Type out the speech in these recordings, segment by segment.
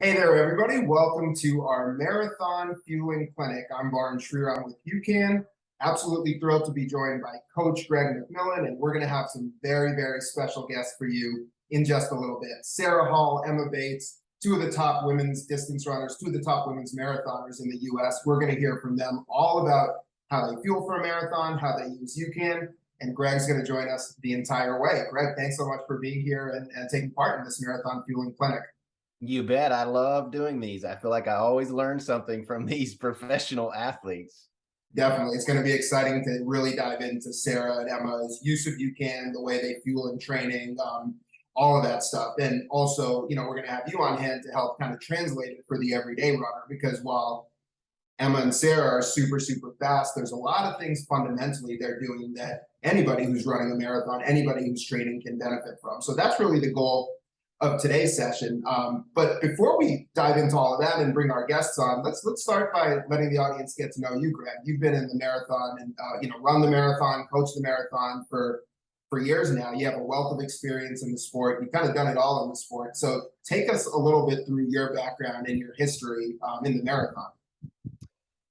Hey there, everybody. Welcome to our Marathon Fueling Clinic. I'm Barn Schreier. I'm with UCAN. Absolutely thrilled to be joined by Coach Greg McMillan, and we're going to have some very, very special guests for you in just a little bit. Sara Hall, Emma Bates, two of the top women's distance runners, two of the top women's marathoners in the U.S. We're going to hear from them all about how they fuel for a marathon, how they use UCAN, and Greg's going to join us the entire way. Greg, thanks so much for being here and taking part in this Marathon Fueling Clinic. You bet. I love doing these. I feel like I always learn something from these professional athletes. Definitely. It's going to be exciting to really dive into Sara and Emma's use of UCAN, the way they fuel in training, all of that stuff. And also, we're going to have you on hand to help kind of translate it for the everyday runner, because while Emma and Sara are super, super fast, there's a lot of things fundamentally they're doing that anybody who's running a marathon, anybody who's training can benefit from. So that's really the goal of today's session. But before we dive into all of that and bring our guests on, let's start by letting the audience get to know you, Greg. You've been in the marathon and run the marathon, coach the marathon for years now. You have a wealth of experience in the sport. You've kind of done it all in the sport. So take us a little bit through your background and your history in the marathon.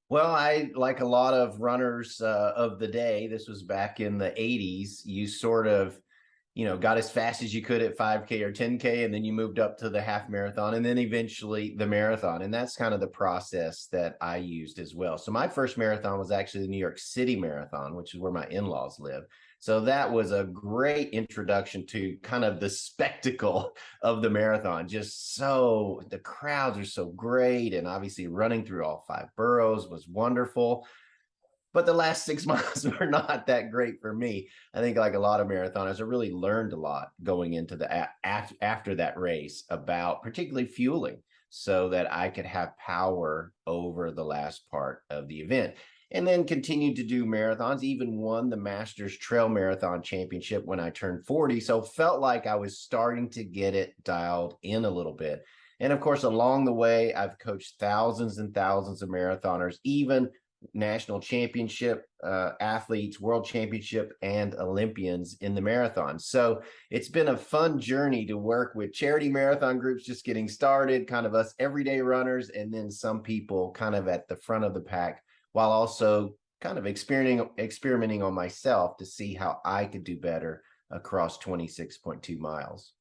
Well, like a lot of runners of the day, this was back in the 80s, you sort of got as fast as you could at 5K or 10K, and then you moved up to the half marathon and then eventually the marathon. And that's kind of the process that I used as well. So my first marathon was actually the New York City Marathon, which is where my in-laws live. So that was a great introduction to kind of the spectacle of the marathon. Just so the crowds are so great. And obviously running through all 5 boroughs was wonderful. But the last 6 months were not that great for me. I think like a lot of marathoners, I really learned a lot going into the after that race about particularly fueling so that I could have power over the last part of the event. And then continued to do marathons, even won the Masters Trail Marathon Championship when I turned 40. So felt like I was starting to get it dialed in a little bit. And of course, along the way, I've coached thousands and thousands of marathoners, even national championship athletes, world championship, and Olympians in the marathon. So it's been a fun journey to work with charity marathon groups just getting started, kind of us everyday runners, and then some people kind of at the front of the pack, while also kind of experimenting on myself to see how I could do better across 26.2 miles.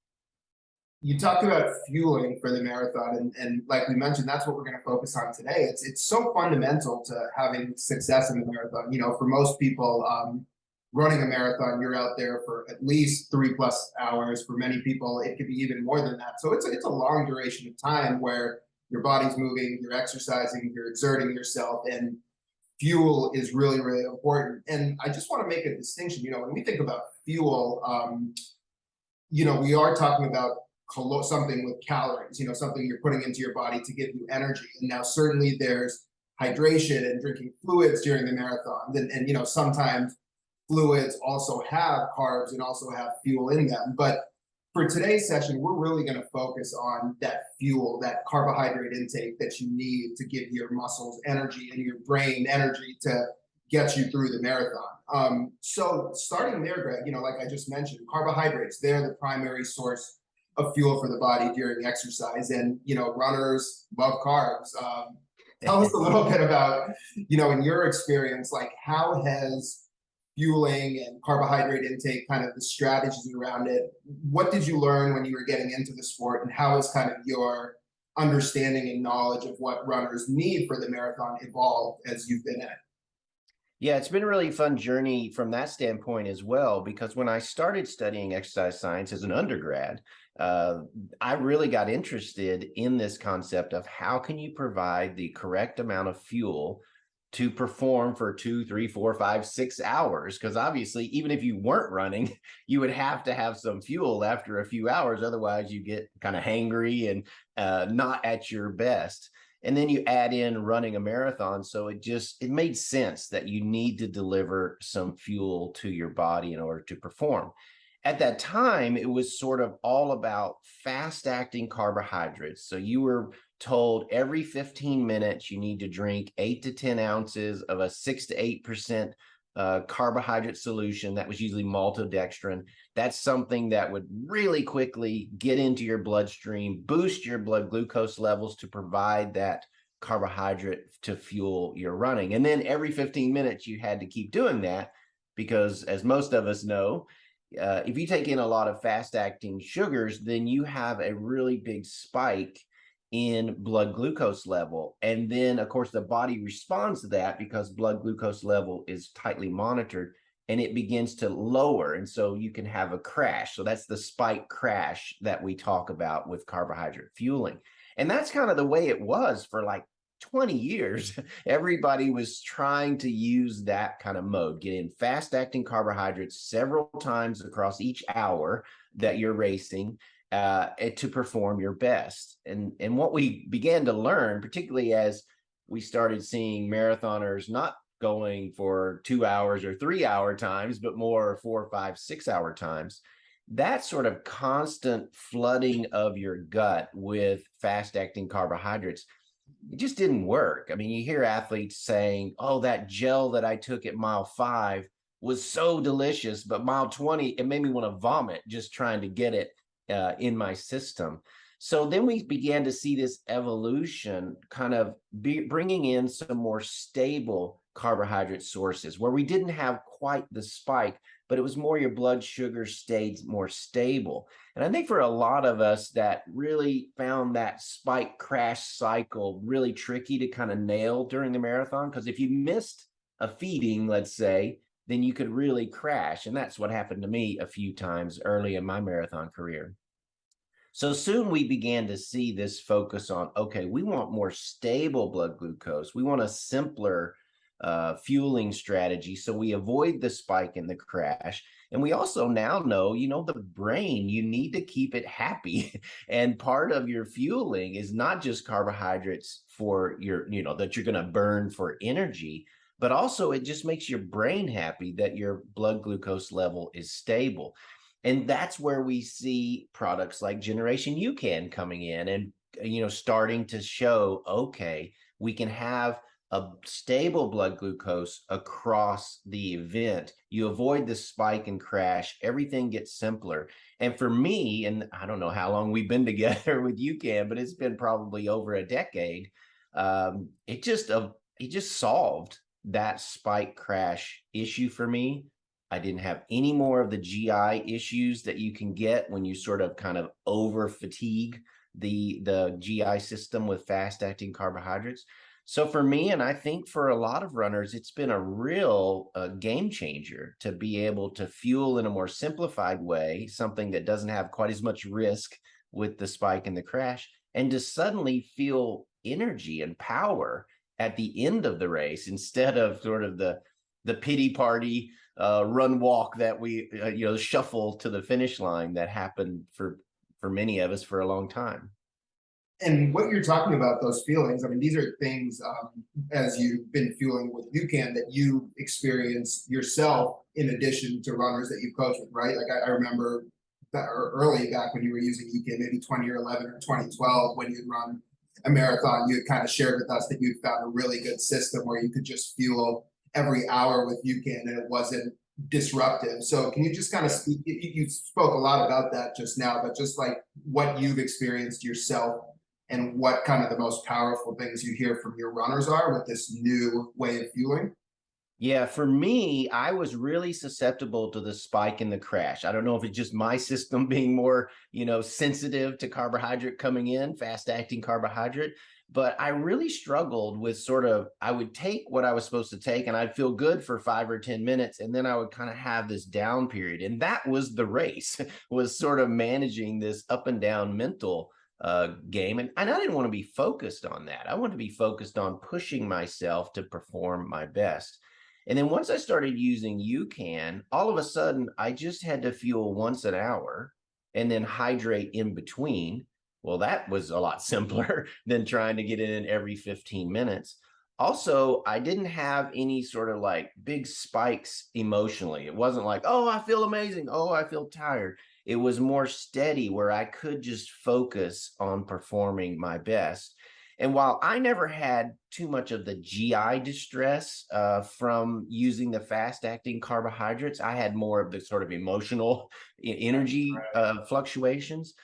You talked about fueling for the marathon, and like we mentioned, that's what we're going to focus on today. It's so fundamental to having success in the marathon. For most people, running a marathon, you're out there for at least 3+ hours. For many people, it could be even more than that. So it's a long duration of time where your body's moving, you're exercising, you're exerting yourself, and fuel is really, really important. And I just want to make a distinction. When we think about fuel, we are talking about something with calories, something you're putting into your body to give you energy. And now certainly there's hydration and drinking fluids during the marathon. And sometimes fluids also have carbs and also have fuel in them. But for today's session, we're really going to focus on that fuel, that carbohydrate intake that you need to give your muscles energy and your brain energy to get you through the marathon. So starting there, Greg, like I just mentioned, carbohydrates, they're the primary source of fuel for the body during exercise. And, runners love carbs. Tell us a little bit about, in your experience, like how has fueling and carbohydrate intake, kind of the strategies around it, what did you learn when you were getting into the sport, and how has kind of your understanding and knowledge of what runners need for the marathon evolved as you've been in it? Yeah, it's been a really fun journey from that standpoint as well, because when I started studying exercise science as an undergrad, I really got interested in this concept of how can you provide the correct amount of fuel to perform for 2, 3, 4, 5, 6 hours. Because obviously, even if you weren't running, you would have to have some fuel after a few hours. Otherwise, you get kind of hangry and not at your best. And then you add in running a marathon. So it made sense that you need to deliver some fuel to your body in order to perform. At that time, it was sort of all about fast acting carbohydrates. So you were told every 15 minutes, you need to drink 8 to 10 ounces of a 6 to 8% carbohydrate solution that was usually maltodextrin. That's something that would really quickly get into your bloodstream, boost your blood glucose levels to provide that carbohydrate to fuel your running. And then every 15 minutes, you had to keep doing that because, as most of us know, if you take in a lot of fast acting sugars, then you have a really big spike in blood glucose level. And then, of course, the body responds to that because blood glucose level is tightly monitored and it begins to lower. And so you can have a crash. So that's the spike crash that we talk about with carbohydrate fueling. And that's kind of the way it was for like 20 years. Everybody was trying to use that kind of mode, get in fast acting carbohydrates several times across each hour that you're racing to perform your best. And what we began to learn, particularly as we started seeing marathoners not going for 2 hours or 3 hour times, but more 4, 5, 6 hour times, that sort of constant flooding of your gut with fast acting carbohydrates, it just didn't work. I mean, you hear athletes saying, oh, that gel that I took at mile 5 was so delicious, but mile 20, it made me want to vomit just trying to get it in my system. So then we began to see this evolution kind of bringing in some more stable carbohydrate sources where we didn't have quite the spike, but it was more your blood sugar stayed more stable. And I think for a lot of us that really found that spike crash cycle really tricky to kind of nail during the marathon, because if you missed a feeding, let's say, then you could really crash. And that's what happened to me a few times early in my marathon career. So soon we began to see this focus on, okay, we want more stable blood glucose. We want a simpler fueling strategy so we avoid the spike and the crash. And we also now know, the brain, you need to keep it happy. And part of your fueling is not just carbohydrates for your, that you're going to burn for energy, but also it just makes your brain happy that your blood glucose level is stable. And that's where we see products like Generation UCAN coming in and, starting to show, okay, we can have a stable blood glucose across the event. You avoid the spike and crash, everything gets simpler. And for me, and I don't know how long we've been together with UCAN, but it's been probably over a decade. It just solved that spike crash issue for me. I didn't have any more of the GI issues that you can get when you sort of kind of over fatigue the GI system with fast acting carbohydrates. So for me, and I think for a lot of runners, it's been a real game changer to be able to fuel in a more simplified way, something that doesn't have quite as much risk with the spike and the crash, and to suddenly feel energy and power at the end of the race instead of sort of the pity party run walk that we shuffle to the finish line that happened for many of us for a long time. And what you're talking about, those feelings, I mean, these are things as you've been fueling with UCAN that you experienced yourself in addition to runners that you coach with, right? Like I remember that early back when you were using UCAN, maybe 2011 or 2012, when you'd run a marathon, you had kind of shared with us that you'd found a really good system where you could just fuel every hour with UCAN and it wasn't disruptive. So can you just kind of speak, you spoke a lot about that just now, but just like what you've experienced yourself and what kind of the most powerful things you hear from your runners are with this new way of fueling? Yeah, for me, I was really susceptible to the spike and the crash. I don't know if it's just my system being more, sensitive to carbohydrate coming in, fast acting carbohydrate, but I really struggled with I would take what I was supposed to take and I'd feel good for 5 or 10 minutes. And then I would kind of have this down period. And that was the race, was sort of managing this up and down mental game. And I didn't want to be focused on that. I wanted to be focused on pushing myself to perform my best. And then once I started using UCAN, all of a sudden I just had to fuel once an hour and then hydrate in between. Well, that was a lot simpler than trying to get it in every 15 minutes. Also, I didn't have any sort of like big spikes emotionally. It wasn't like, oh, I feel amazing. Oh, I feel tired. It was more steady where I could just focus on performing my best. And while I never had too much of the GI distress from using the fast acting carbohydrates, I had more of the sort of emotional energy fluctuations.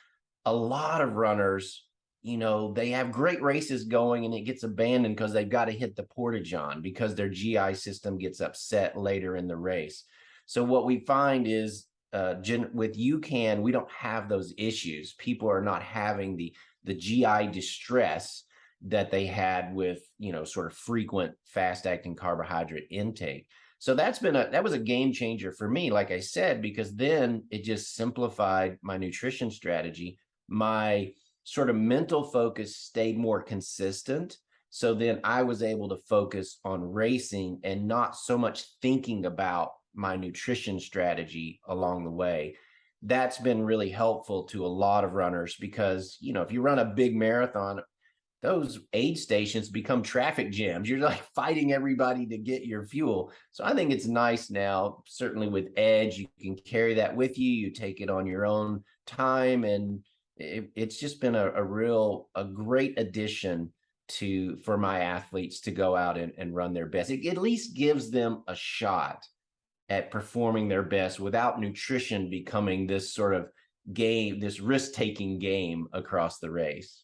A lot of runners, they have great races going and it gets abandoned because they've got to hit the portage on because their GI system gets upset later in the race. So what we find is with UCAN, we don't have those issues. People are not having the GI distress that they had with, sort of frequent fast acting carbohydrate intake. So that was a game changer for me, like I said, because then it just simplified my nutrition strategy. My sort of mental focus stayed more consistent. So then I was able to focus on racing and not so much thinking about my nutrition strategy along the way. That's been really helpful to a lot of runners because, if you run a big marathon, those aid stations become traffic jams. You're like fighting everybody to get your fuel. So I think it's nice now, certainly with Edge, you can carry that with you. You take it on your own time. And it's just been a great addition for my athletes to go out and run their best. It at least gives them a shot at performing their best without nutrition becoming this sort of game, this risk-taking game across the race.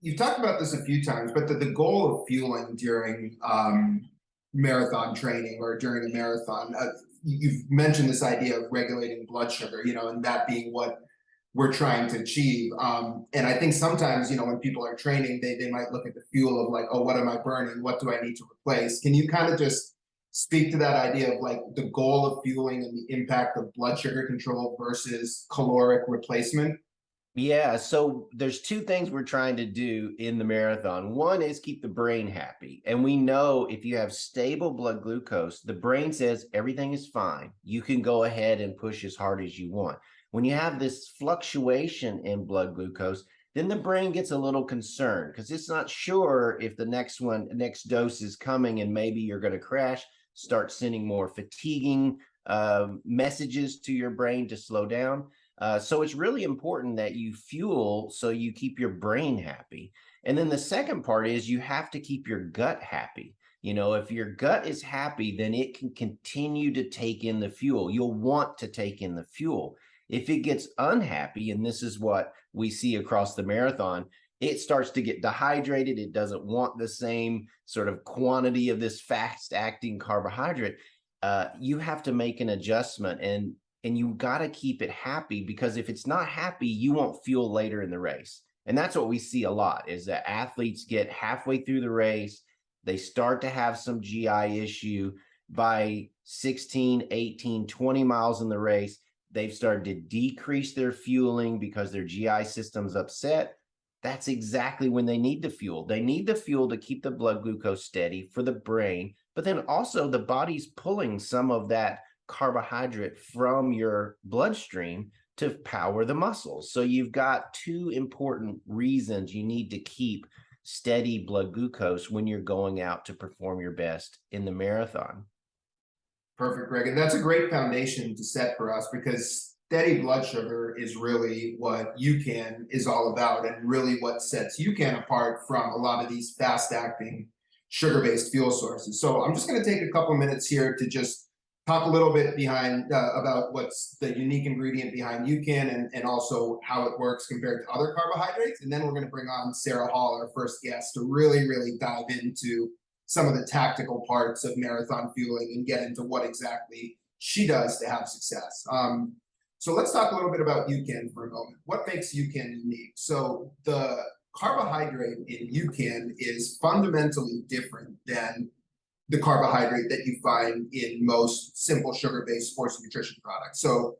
You've talked about this a few times, but the goal of fueling during marathon training or during a marathon, you've mentioned this idea of regulating blood sugar, and that being what we're trying to achieve. And I think sometimes, when people are training, they might look at the fuel of like, oh, what am I burning? What do I need to replace? Can you kind of just speak to that idea of like the goal of fueling and the impact of blood sugar control versus caloric replacement? Yeah, so there's two things we're trying to do in the marathon. One is keep the brain happy. And we know if you have stable blood glucose, the brain says everything is fine. You can go ahead and push as hard as you want. When you have this fluctuation in blood glucose, then the brain gets a little concerned because it's not sure if the next dose is coming and maybe you're going to crash, start sending more fatiguing messages to your brain to slow down. So it's really important that you fuel so you keep your brain happy. And then the second part is you have to keep your gut happy. If your gut is happy, then it can continue to take in the fuel. You'll want to take in the fuel. If it gets unhappy, and this is what we see across the marathon, it starts to get dehydrated. It doesn't want the same sort of quantity of this fast acting carbohydrate. You have to make an adjustment and you got to keep it happy because if it's not happy, you won't fuel later in the race. And that's what we see a lot is that athletes get halfway through the race. They start to have some GI issue by 16, 18, 20 miles in the race. They've started to decrease their fueling because their GI system's upset. That's exactly when they need the fuel. They need the fuel to keep the blood glucose steady for the brain, but then also the body's pulling some of that carbohydrate from your bloodstream to power the muscles. So you've got two important reasons you need to keep steady blood glucose when you're going out to perform your best in the marathon. Perfect, Greg. And that's a great foundation to set for us because steady blood sugar is really what UCAN is all about and really what sets UCAN apart from a lot of these fast-acting sugar-based fuel sources. So I'm just going to take a couple minutes here to just talk a little bit behind about what's the unique ingredient behind UCAN and also how it works compared to other carbohydrates. And then we're going to bring on Sara Hall, our first guest, to really, really dive into some of the tactical parts of marathon fueling and get into what exactly she does to have success. So let's talk a little bit about UCAN for a moment. What makes UCAN unique? So the carbohydrate in UCAN is fundamentally different than the carbohydrate that you find in most simple sugar-based sports nutrition products. So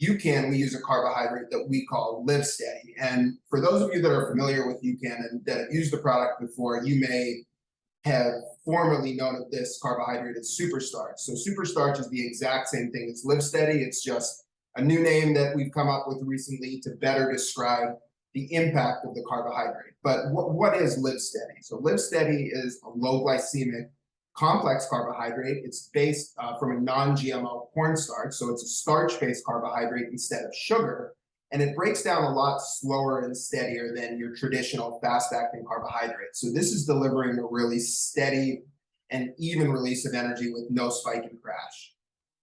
we use a carbohydrate that we call Live Steady. And for those of you that are familiar with UCAN and that have used the product before, you may have formerly known of this carbohydrate as superstarch. So superstarch is the exact same thing as Live Steady. It's just a new name that we've come up with recently to better describe the impact of the carbohydrate. But what is Live Steady? So Live Steady is a low glycemic complex carbohydrate. It's based from a non-GMO cornstarch, so it's a starch-based carbohydrate instead of sugar. And it breaks down a lot slower and steadier than your traditional fast-acting carbohydrates. So this is delivering a really steady and even release of energy with no spike and crash.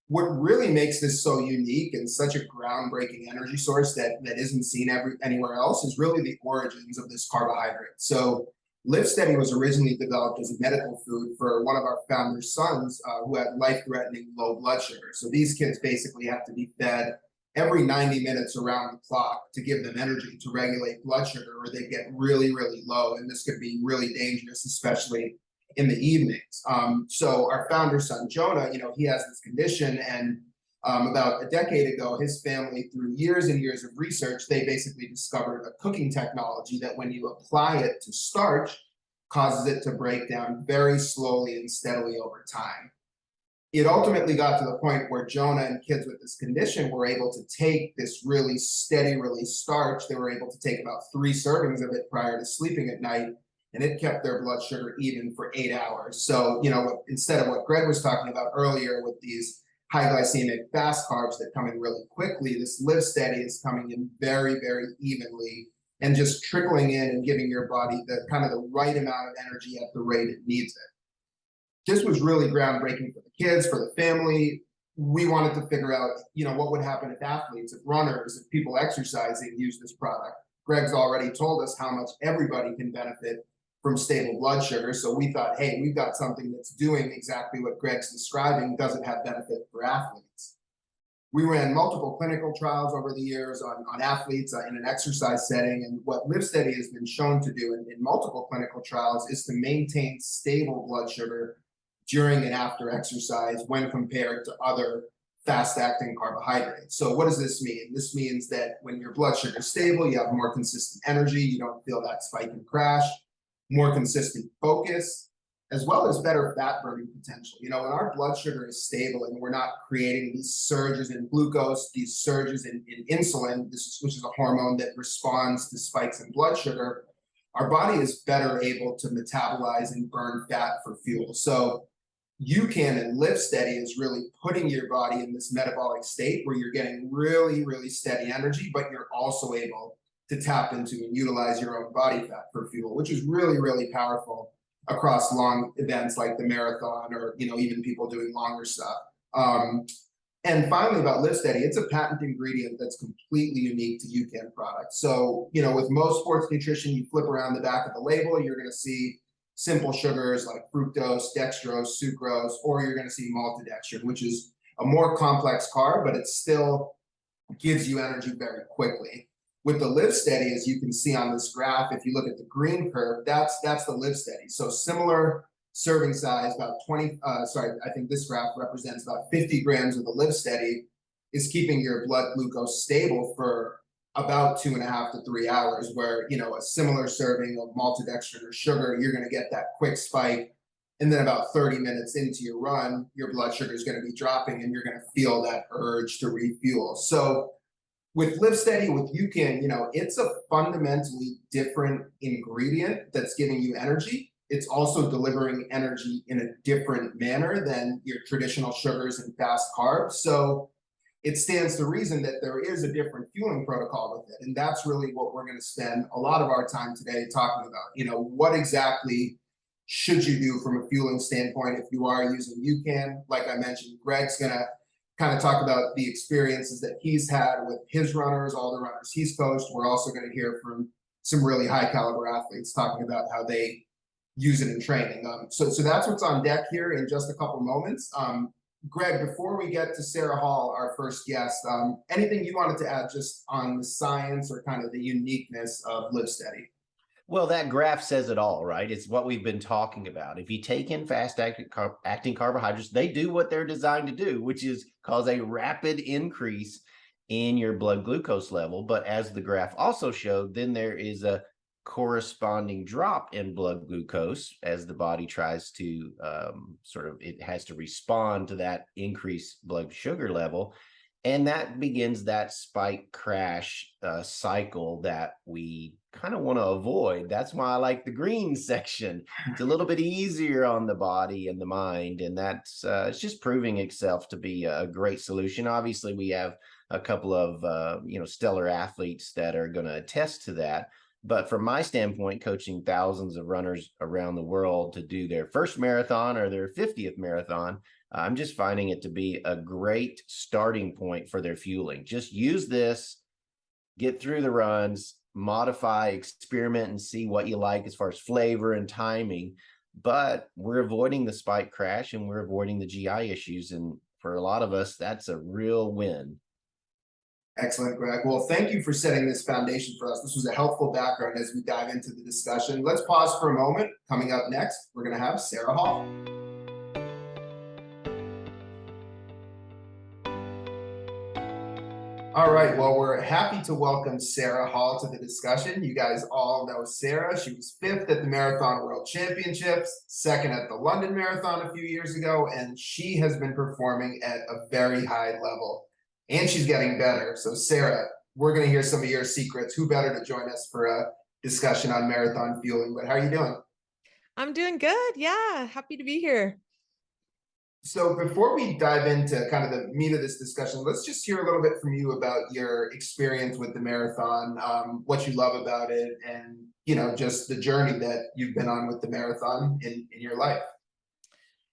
What really makes this so unique and such a groundbreaking energy source that isn't seen anywhere else is really the origins of this carbohydrate. So Live Steady was originally developed as a medical food for one of our founders' sons who had life-threatening low blood sugar. So these kids basically have to be fed every 90 minutes around the clock to give them energy to regulate blood sugar, or they get really, really low. And this could be really dangerous, especially in the evenings. So our founder's son, Jonah, he has this condition. And about a decade ago, his family, through years and years of research, they basically discovered a cooking technology that when you apply it to starch, causes it to break down very slowly and steadily over time. It ultimately got to the point where Jonah and kids with this condition were able to take this really steady release starch. They were able to take about 3 servings of it prior to sleeping at night, and it kept their blood sugar even for 8 hours. So, instead of what Greg was talking about earlier with these high glycemic fast carbs that come in really quickly, this Live Steady is coming in very, very evenly and just trickling in and giving your body the kind of the right amount of energy at the rate it needs it. This was really groundbreaking for the kids, for the family. We wanted to figure out, what would happen if athletes, if runners, if people exercising use this product. Greg's already told us how much everybody can benefit from stable blood sugar. So we thought, hey, we've got something that's doing exactly what Greg's describing, doesn't have benefit for athletes. We ran multiple clinical trials over the years on athletes in an exercise setting. And what Live Steady has been shown to do in multiple clinical trials is to maintain stable blood sugar during and after exercise when compared to other fast-acting carbohydrates. So what does this mean? This means that when your blood sugar is stable, you have more consistent energy, you don't feel that spike and crash, more consistent focus, as well as better fat burning potential. When our blood sugar is stable and we're not creating these surges in glucose, these surges in insulin, which is a hormone that responds to spikes in blood sugar, our body is better able to metabolize and burn fat for fuel. So UCAN and Live Steady is really putting your body in this metabolic state where you're getting really, really steady energy, but you're also able to tap into and utilize your own body fat for fuel, which is really, really powerful across long events like the marathon or, even people doing longer stuff. And finally, about Live Steady, it's a patent ingredient that's completely unique to UCAN products. So, with most sports nutrition, you flip around the back of the label, you're going to see simple sugars like fructose, dextrose, sucrose, or you're going to see maltodextrin, which is a more complex carb, but it still gives you energy very quickly. With the Live Steady, as you can see on this graph, if you look at the green curve, that's the Live Steady. So similar serving size, about I think this graph represents about 50 grams of the Live Steady is keeping your blood glucose stable for about 2.5 to 3 hours, where, a similar serving of maltodextrin or sugar, you're going to get that quick spike. And then about 30 minutes into your run, your blood sugar is going to be dropping and you're going to feel that urge to refuel. So with Live Steady, with UCAN, it's a fundamentally different ingredient that's giving you energy. It's also delivering energy in a different manner than your traditional sugars and fast carbs. So it stands to reason that there is a different fueling protocol with it. And that's really what we're going to spend a lot of our time today talking about. What exactly should you do from a fueling standpoint if you are using UCAN? Like I mentioned, Greg's going to kind of talk about the experiences that he's had with his runners, all the runners he's coached. We're also going to hear from some really high caliber athletes talking about how they use it in training. So that's what's on deck here in just a couple moments. Greg, before we get to Sara Hall, our first guest, anything you wanted to add just on the science or kind of the uniqueness of Live Steady? Well, that graph says it all, right? It's what we've been talking about. If you take in fast-acting carbohydrates, they do what they're designed to do, which is cause a rapid increase in your blood glucose level. But as the graph also showed, then there is a corresponding drop in blood glucose as the body tries to it has to respond to that increased blood sugar level. And that begins that spike crash cycle that we kind of want to avoid. That's why I like the green section. It's a little bit easier on the body and the mind. And that's it's just proving itself to be a great solution. Obviously, we have a couple of stellar athletes that are going to attest to that. But from my standpoint, coaching thousands of runners around the world to do their first marathon or their 50th marathon, I'm just finding it to be a great starting point for their fueling. Just use this, get through the runs, modify, experiment, and see what you like as far as flavor and timing. But we're avoiding the spike crash and we're avoiding the GI issues. And for a lot of us, that's a real win. Excellent, Greg. Well, thank you for setting this foundation for us. This was a helpful background as we dive into the discussion. Let's pause for a moment. Coming up next, we're going to have Sara Hall. All right, well, we're happy to welcome Sara Hall to the discussion. You guys all know Sara. She was 5th at the Marathon World Championships, 2nd at the London Marathon a few years ago, and she has been performing at a very high level. And she's getting better. So Sara, we're going to hear some of your secrets. Who better to join us for a discussion on marathon fueling? But how are you doing? I'm doing good. Yeah, happy to be here. So before we dive into kind of the meat of this discussion, let's just hear a little bit from you about your experience with the marathon, what you love about it, and just the journey that you've been on with the marathon in your life.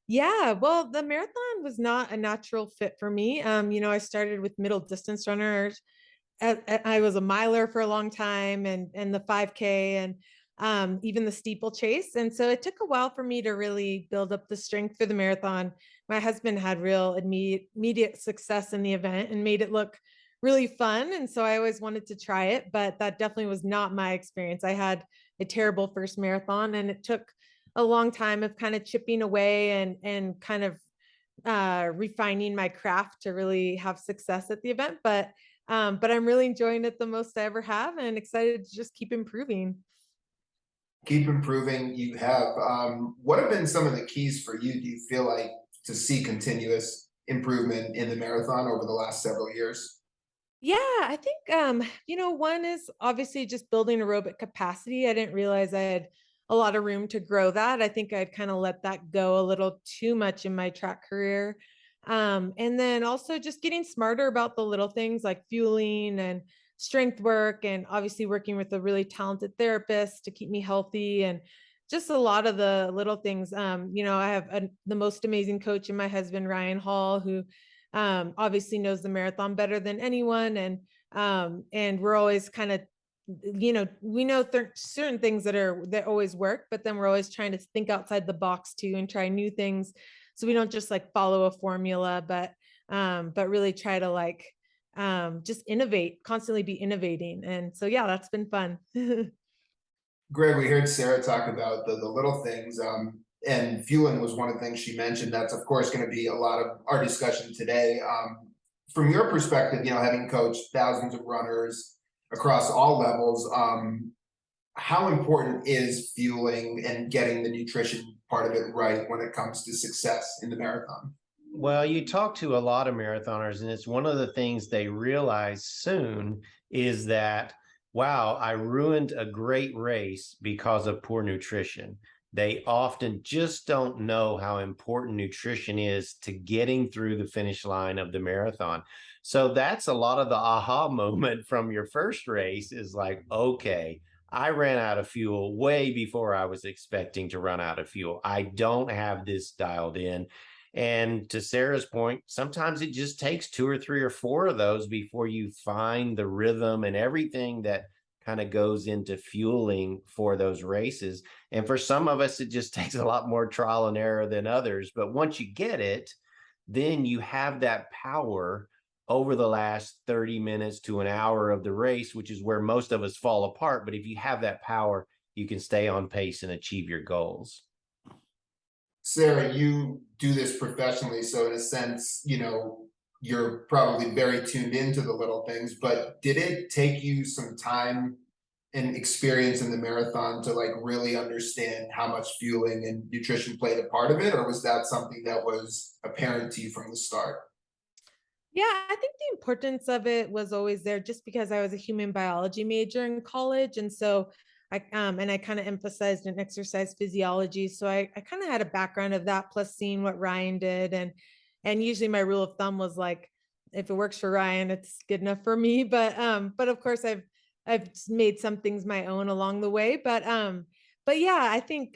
Yeah, well, the marathon was not a natural fit for me. I started with middle distance runners. I was a miler for a long time and the 5K and even the steeplechase. And so it took a while for me to really build up the strength for the marathon. My husband had real immediate success in the event and made it look really fun. And so I always wanted to try it, but that definitely was not my experience. I had a terrible first marathon and it took a long time of kind of chipping away and kind of refining my craft to really have success at the event. But I'm really enjoying it the most I ever have and excited to just keep improving. Keep improving. You have. What have been some of the keys for you, do you feel like, to see continuous improvement in the marathon over the last several years? Yeah, I think, one is obviously just building aerobic capacity. I didn't realize I had a lot of room to grow that. I think I'd kind of let that go a little too much in my track career. And then also just getting smarter about the little things like fueling and strength work, and obviously working with a really talented therapist to keep me healthy, and just a lot of the little things. I have the most amazing coach in my husband, Ryan Hall, who obviously knows the marathon better than anyone. And we're always kind of, we know certain things that always work, but then we're always trying to think outside the box too and try new things. So we don't just like follow a formula, but really try to just innovate, constantly be innovating. And so, yeah, that's been fun. Greg, we heard Sara talk about the little things, and fueling was one of the things she mentioned. That's, of course, going to be a lot of our discussion today. From your perspective, having coached thousands of runners across all levels, how important is fueling and getting the nutrition part of it right when it comes to success in the marathon? Well, you talk to a lot of marathoners, and it's one of the things they realize soon is that, wow, I ruined a great race because of poor nutrition. They often just don't know how important nutrition is to getting through the finish line of the marathon. So that's a lot of the aha moment from your first race is like, okay, I ran out of fuel way before I was expecting to run out of fuel. I don't have this dialed in. And to Sara's point, sometimes it just takes 2 or 3 or 4 of those before you find the rhythm and everything that kind of goes into fueling for those races. And for some of us, it just takes a lot more trial and error than others. But once you get it, then you have that power over the last 30 minutes to an hour of the race, which is where most of us fall apart. But if you have that power, you can stay on pace and achieve your goals. Sara, you do this professionally, so in a sense, you're probably very tuned into the little things, but did it take you some time and experience in the marathon to really understand how much fueling and nutrition played a part of it, or was that something that was apparent to you from the start? Yeah, I think the importance of it was always there just because I was a human biology major in college. And so I kind of emphasized in exercise physiology. So I kind of had a background of that, plus seeing what Ryan did. And usually my rule of thumb was like, if it works for Ryan, it's good enough for me. But of course I've made some things my own along the way. But yeah, I think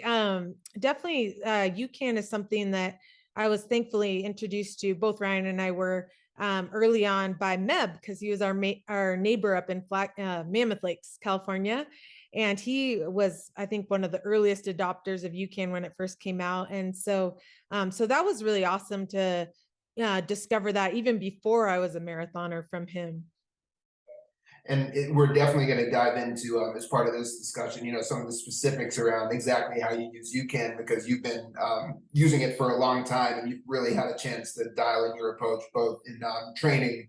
definitely UCAN is something that I was thankfully introduced to. Both Ryan and I were early on by Meb, because he was our neighbor up in Mammoth Lakes, California. And he was, I think, one of the earliest adopters of UCAN when it first came out. And so that was really awesome to discover that even before I was a marathoner from him. And we're definitely going to dive into, as part of this discussion, some of the specifics around exactly how you use UCAN, because you've been using it for a long time, and you've really had a chance to dial in your approach both in training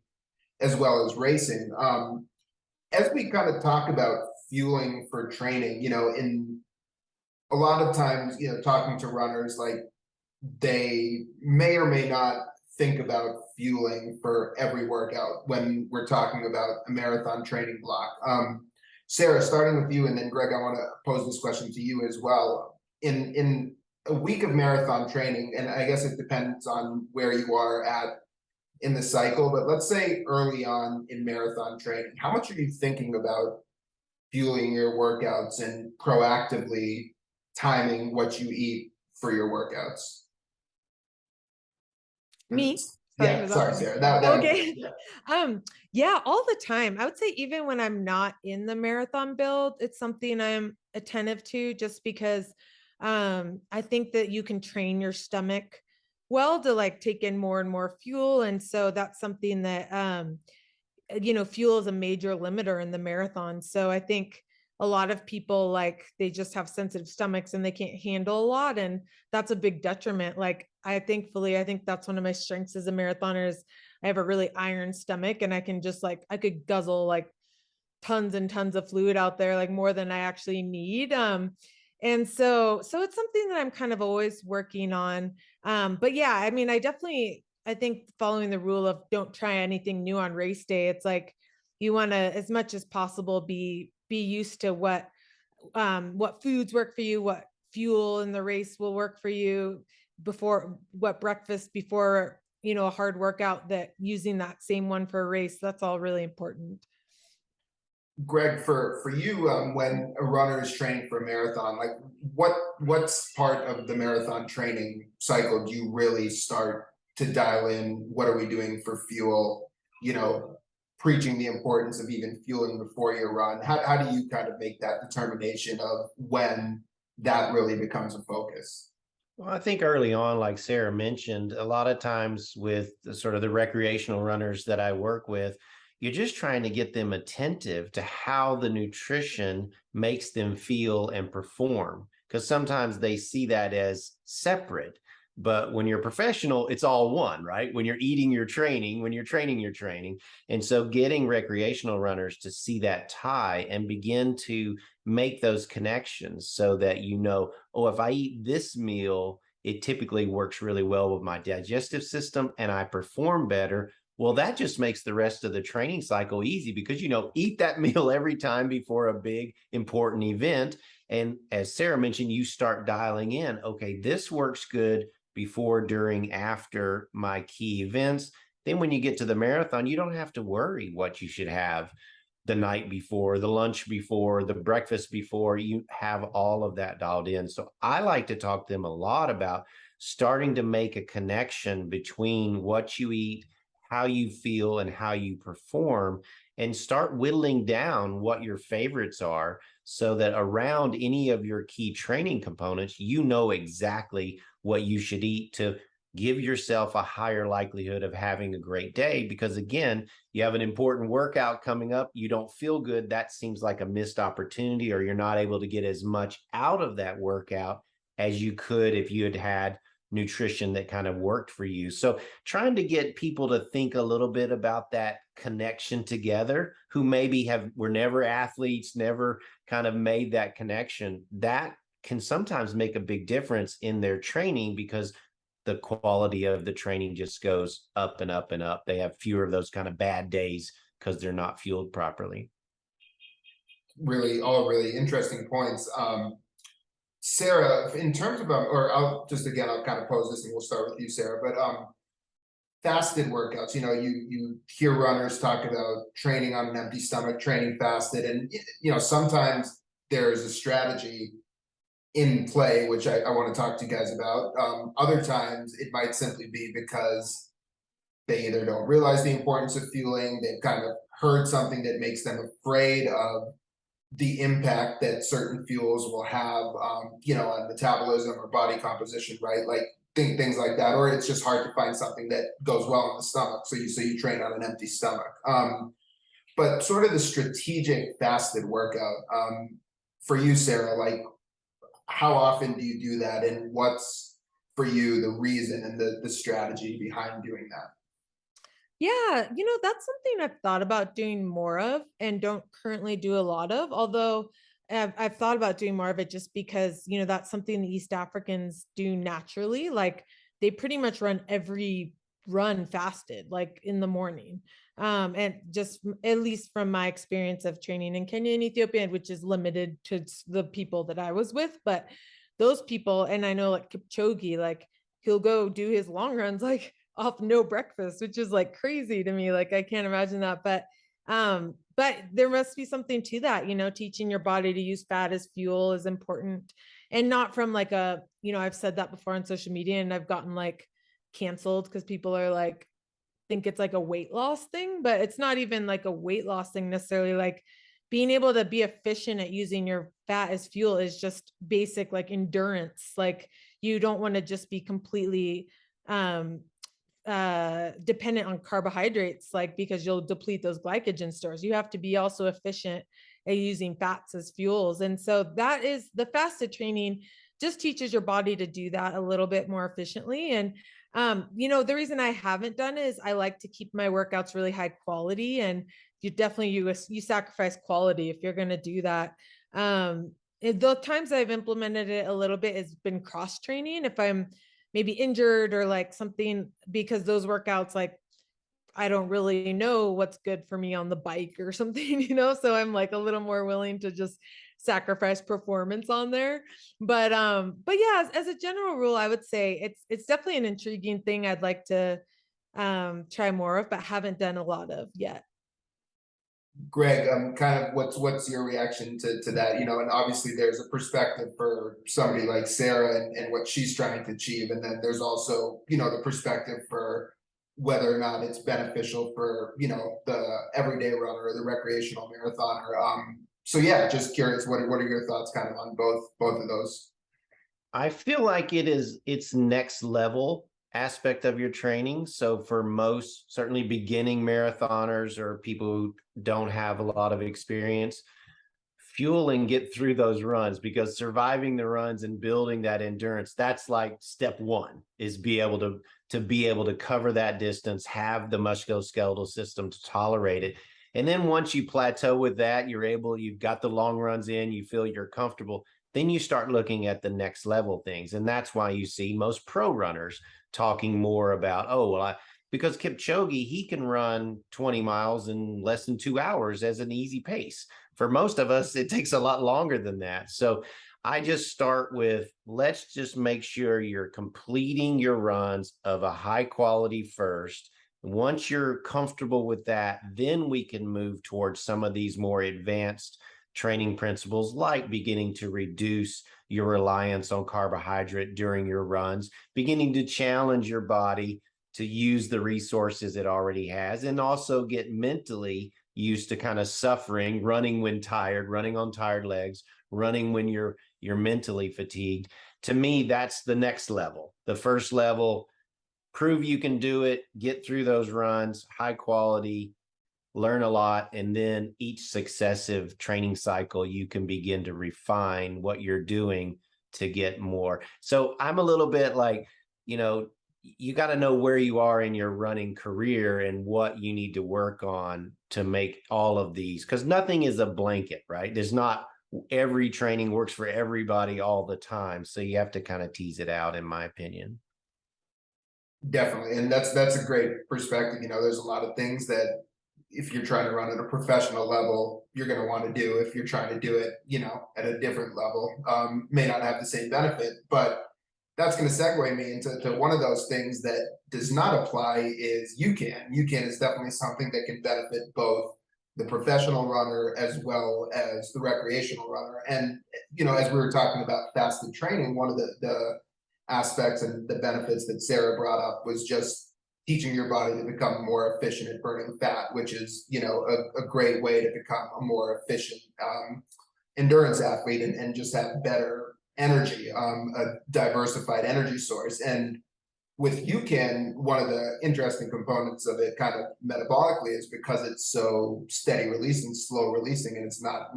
as well as racing. As we kind of talk about fueling for training, in a lot of times, talking to runners, like, they may or may not think about fueling for every workout when we're talking about a marathon training block. Sara, starting with you, and then Greg, I want to pose this question to you as well. In a week of marathon training, and I guess it depends on where you are at in the cycle, but let's say early on in marathon training, how much are you thinking about fueling your workouts and proactively timing what you eat for your workouts? Me? Yeah, sorry, Sara. Okay. Yeah. Yeah, all the time. I would say even when I'm not in the marathon build, it's something I'm attentive to, just because I think that you can train your stomach well to like take in more and more fuel. And so that's something that fuel is a major limiter in the marathon. So I think a lot of people, like, they just have sensitive stomachs and they can't handle a lot, and that's a big detriment. Like, I think that's one of my strengths as a marathoner is I have a really iron stomach, and I can just I could guzzle like tons and tons of fluid out there, like more than I actually need. And so it's something that I'm kind of always working on. But yeah, I mean, I think following the rule of don't try anything new on race day, it's like you want to, as much as possible, be used to what foods work for you, what fuel in the race will work for you, before what breakfast before a hard workout, that using that same one for a race. That's all really important. Greg, for you, when a runner is training for a marathon, like, what's part of the marathon training cycle do you really start to dial in? What are we doing for fuel? Preaching the importance of even fueling before your run. How do you kind of make that determination of when that really becomes a focus? Well, I think early on, like Sara mentioned, a lot of times with sort of the recreational runners that I work with, you're just trying to get them attentive to how the nutrition makes them feel and perform, because sometimes they see that as separate. But when you're professional, it's all one, right? When you're eating, you're training. When you're training, you're training. And so getting recreational runners to see that tie and begin to make those connections so that, oh, if I eat this meal, it typically works really well with my digestive system and I perform better. Well, that just makes the rest of the training cycle easy, because, eat that meal every time before a big important event. And as Sara mentioned, you start dialing in, okay, this works good before, during, after my key events. Then when you get to the marathon, you don't have to worry what you should have the night before, the lunch before, the breakfast before. You have all of that dialed in. So I like to talk to them a lot about starting to make a connection between what you eat, how you feel, and how you perform, and start whittling down what your favorites are, so that around any of your key training components, exactly what you should eat to give yourself a higher likelihood of having a great day. Because again, you have an important workout coming up, you don't feel good, that seems like a missed opportunity, or you're not able to get as much out of that workout as you could if you had had nutrition that kind of worked for you. So trying to get people to think a little bit about that connection together, who maybe were never athletes, never kind of made that connection, that can sometimes make a big difference in their training, because the quality of the training just goes up and up and up. They have fewer of those kind of bad days because they're not fueled properly. All really interesting points. Sara, in terms of, or I'll kind of pose this and we'll start with you, Sara, but fasted workouts, you hear runners talk about training on an empty stomach, training fasted, and sometimes there's a strategy in play, which I want to talk to you guys about. Other times it might simply be because they either don't realize the importance of fueling, they've kind of heard something that makes them afraid of the impact that certain fuels will have, on metabolism or body composition, right? Like things like that, or it's just hard to find something that goes well in the stomach. So you train on an empty stomach. But sort of the strategic fasted workout, for you, Sarah, like how often do you do that, and what's for you the reason and the strategy behind doing that? Yeah, that's something I've thought about doing more of and don't currently do a lot of, although I've thought about doing more of it just because, that's something the East Africans do naturally. Like they pretty much run every run fasted, like in the morning. And just at least from my experience of training in Kenya and Ethiopia, which is limited to the people that I was with, but those people, and I know like Kipchoge, like he'll go do his long runs, like off no breakfast, which is like crazy to me. Like I can't imagine that. But there must be something to that, teaching your body to use fat as fuel is important. And not from like I've said that before on social media and I've gotten like canceled because people are like, think it's like a weight loss thing, but it's not even like a weight loss thing necessarily. Like being able to be efficient at using your fat as fuel is just basic like endurance. Like you don't want to just be completely dependent on carbohydrates, like because you'll deplete those glycogen stores. You have to be also efficient at using fats as fuels. And so that is the fasted training just teaches your body to do that a little bit more efficiently. And the reason I haven't done it is I like to keep my workouts really high quality, and you sacrifice quality if you're going to do that. The times I've implemented it a little bit has been cross training if I'm maybe injured or like something, because those workouts, like I don't really know what's good for me on the bike or something, so I'm like a little more willing to just sacrifice performance on there. But yeah, as a general rule, I would say it's definitely an intriguing thing I'd like to try more of, but haven't done a lot of yet. Greg, kind of what's your reaction to that? And obviously there's a perspective for somebody like Sarah and what she's trying to achieve, and then there's also the perspective for whether or not it's beneficial for the everyday runner or the recreational marathoner. So yeah, just curious, what are your thoughts kind of on both of those? I feel like it's next level aspect of your training. So for most, certainly beginning marathoners or people who don't have a lot of experience, fuel and get through those runs, because surviving the runs and building that endurance, that's like step one, is be able to cover that distance, have the musculoskeletal system to tolerate it. And then once you plateau with that, you've got the long runs in, you feel you're comfortable, then you start looking at the next level things. And that's why you see most pro runners talking more about, because Kipchoge, he can run 20 miles in less than 2 hours as an easy pace. For most of us, it takes a lot longer than that. So I just start with, let's just make sure you're completing your runs of a high quality first. Once you're comfortable with that, then we can move towards some of these more advanced training principles, like beginning to reduce your reliance on carbohydrate during your runs, beginning to challenge your body to use the resources it already has, and also get mentally used to kind of suffering, running when tired, running on tired legs, running when you're mentally fatigued. To me, that's the next level. The first level, prove you can do it, get through those runs, high quality, learn a lot, and then each successive training cycle, you can begin to refine what you're doing to get more. So I'm a little bit like, you got to know where you are in your running career and what you need to work on to make all of these, because nothing is a blanket, right? There's not every training works for everybody all the time. So you have to kind of tease it out, in my opinion. Definitely. And that's a great perspective. There's a lot of things that if you're trying to run at a professional level, you're going to want to do. If you're trying to do it, at a different level, may not have the same benefit. But that's going to segue me into one of those things that does not apply is UCAN. UCAN is definitely something that can benefit both the professional runner as well as the recreational runner. And, as we were talking about fasted training, one of the aspects and the benefits that Sarah brought up was just teaching your body to become more efficient at burning fat, which is, a great way to become a more efficient endurance athlete and just have better energy, a diversified energy source. And with UCAN, one of the interesting components of it kind of metabolically is because it's so steady releasing, slow releasing, and it's not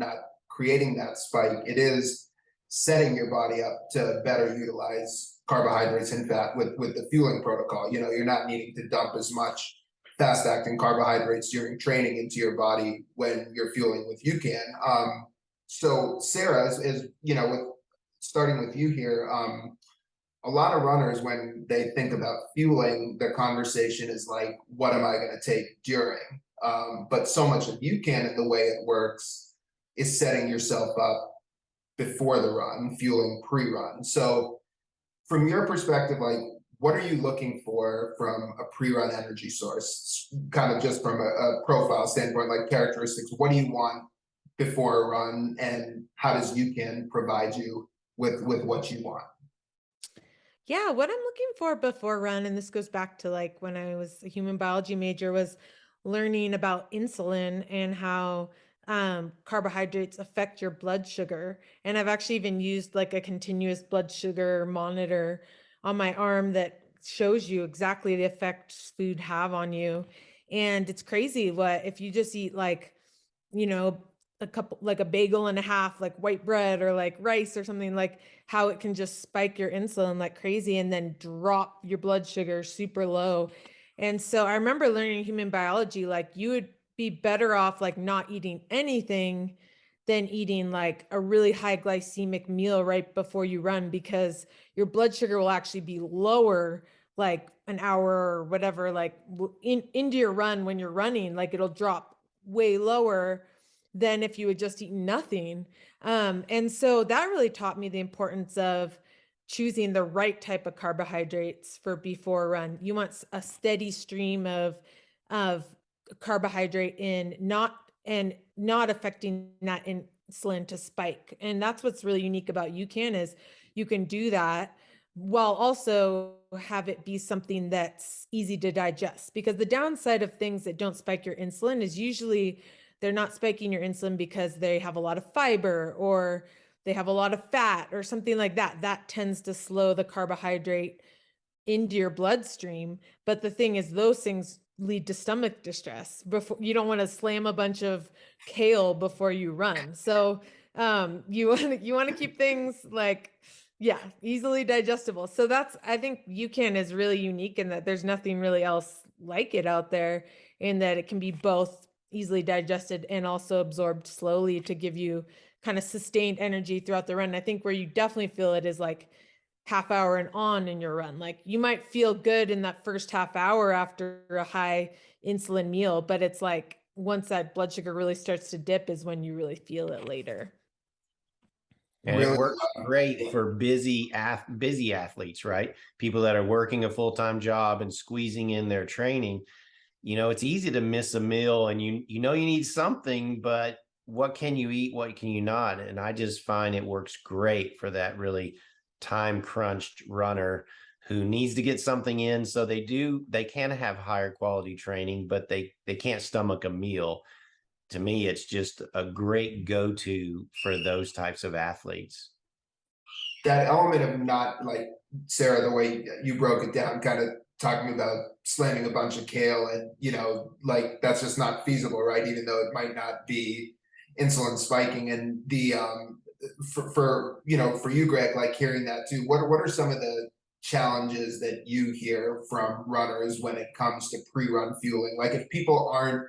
creating that spike. It is setting your body up to better utilize carbohydrates and fat with the fueling protocol. You're not needing to dump as much fast acting carbohydrates during training into your body when you're fueling with UCAN. So Sarah, with starting with you here, a lot of runners, when they think about fueling, the conversation is like, what am I going to take during? But so much of UCAN and the way it works is setting yourself up before the run, fueling pre-run. So from your perspective, like, what are you looking for from a pre-run energy source? Kind of just from a profile standpoint, like characteristics, what do you want before a run, and how does UCAN provide you with what you want? Yeah, what I'm looking for before run, and this goes back to like when I was a human biology major, was learning about insulin and how carbohydrates affect your blood sugar. And I've actually even used like a continuous blood sugar monitor on my arm that shows you exactly the effects food have on you. And it's crazy what if you just eat like, you know, a couple, like a bagel and a half, like white bread or like rice or something, like how it can just spike your insulin like crazy and then drop your blood sugar super low. And so I remember learning human biology, like you would be better off like not eating anything than eating like a really high glycemic meal right before you run, because your blood sugar will actually be lower like an hour or whatever, like into your run when you're running, like it'll drop way lower than if you had just eaten nothing. And so that really taught me the importance of choosing the right type of carbohydrates for before a run. You want a steady stream of carbohydrate in, not affecting that insulin to spike. And that's what's really unique about UCAN is you can do that while also have it be something that's easy to digest. Because the downside of things that don't spike your insulin is usually they're not spiking your insulin because they have a lot of fiber or they have a lot of fat or something like that. That tends to slow the carbohydrate into your bloodstream. But the thing is, those things lead to stomach distress. Before, you don't want to slam a bunch of kale before you run. So you want to keep things like, yeah, easily digestible. So that's, I think UCAN is really unique in that there's nothing really else like it out there, in that it can be both easily digested and also absorbed slowly to give you kind of sustained energy throughout the run. I think where you definitely feel it is like half hour and on in your run. Like you might feel good in that first half hour after a high insulin meal, but it's like once that blood sugar really starts to dip is when you really feel it later. And it works great for busy athletes, right? People that are working a full-time job and squeezing in their training. It's easy to miss a meal, and you need something, but what can you eat? What can you not? And I just find it works great for that really time crunched runner who needs to get something in. So they can have higher quality training, but they can't stomach a meal. To me, it's just a great go-to for those types of athletes. That element of not, like, Sarah, the way you broke it down, kind of talking about slamming a bunch of kale, and like that's just not feasible, right? Even though it might not be insulin spiking. And the for you, Greg, like hearing that too, what are some of the challenges that you hear from runners when it comes to pre-run fueling? Like if people aren't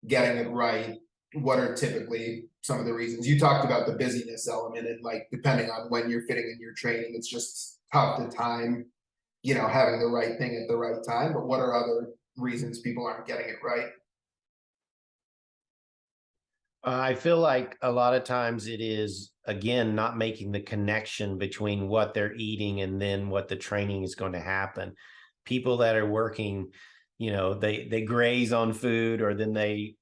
getting it right, what are typically some of the reasons? You talked about the busyness element, and like depending on when you're fitting in your training, it's just tough to time, having the right thing at the right time. But what are other reasons people aren't getting it right? I feel like a lot of times it is, again, not making the connection between what they're eating and then what the training is going to happen. People that are working, they graze on food, or then they,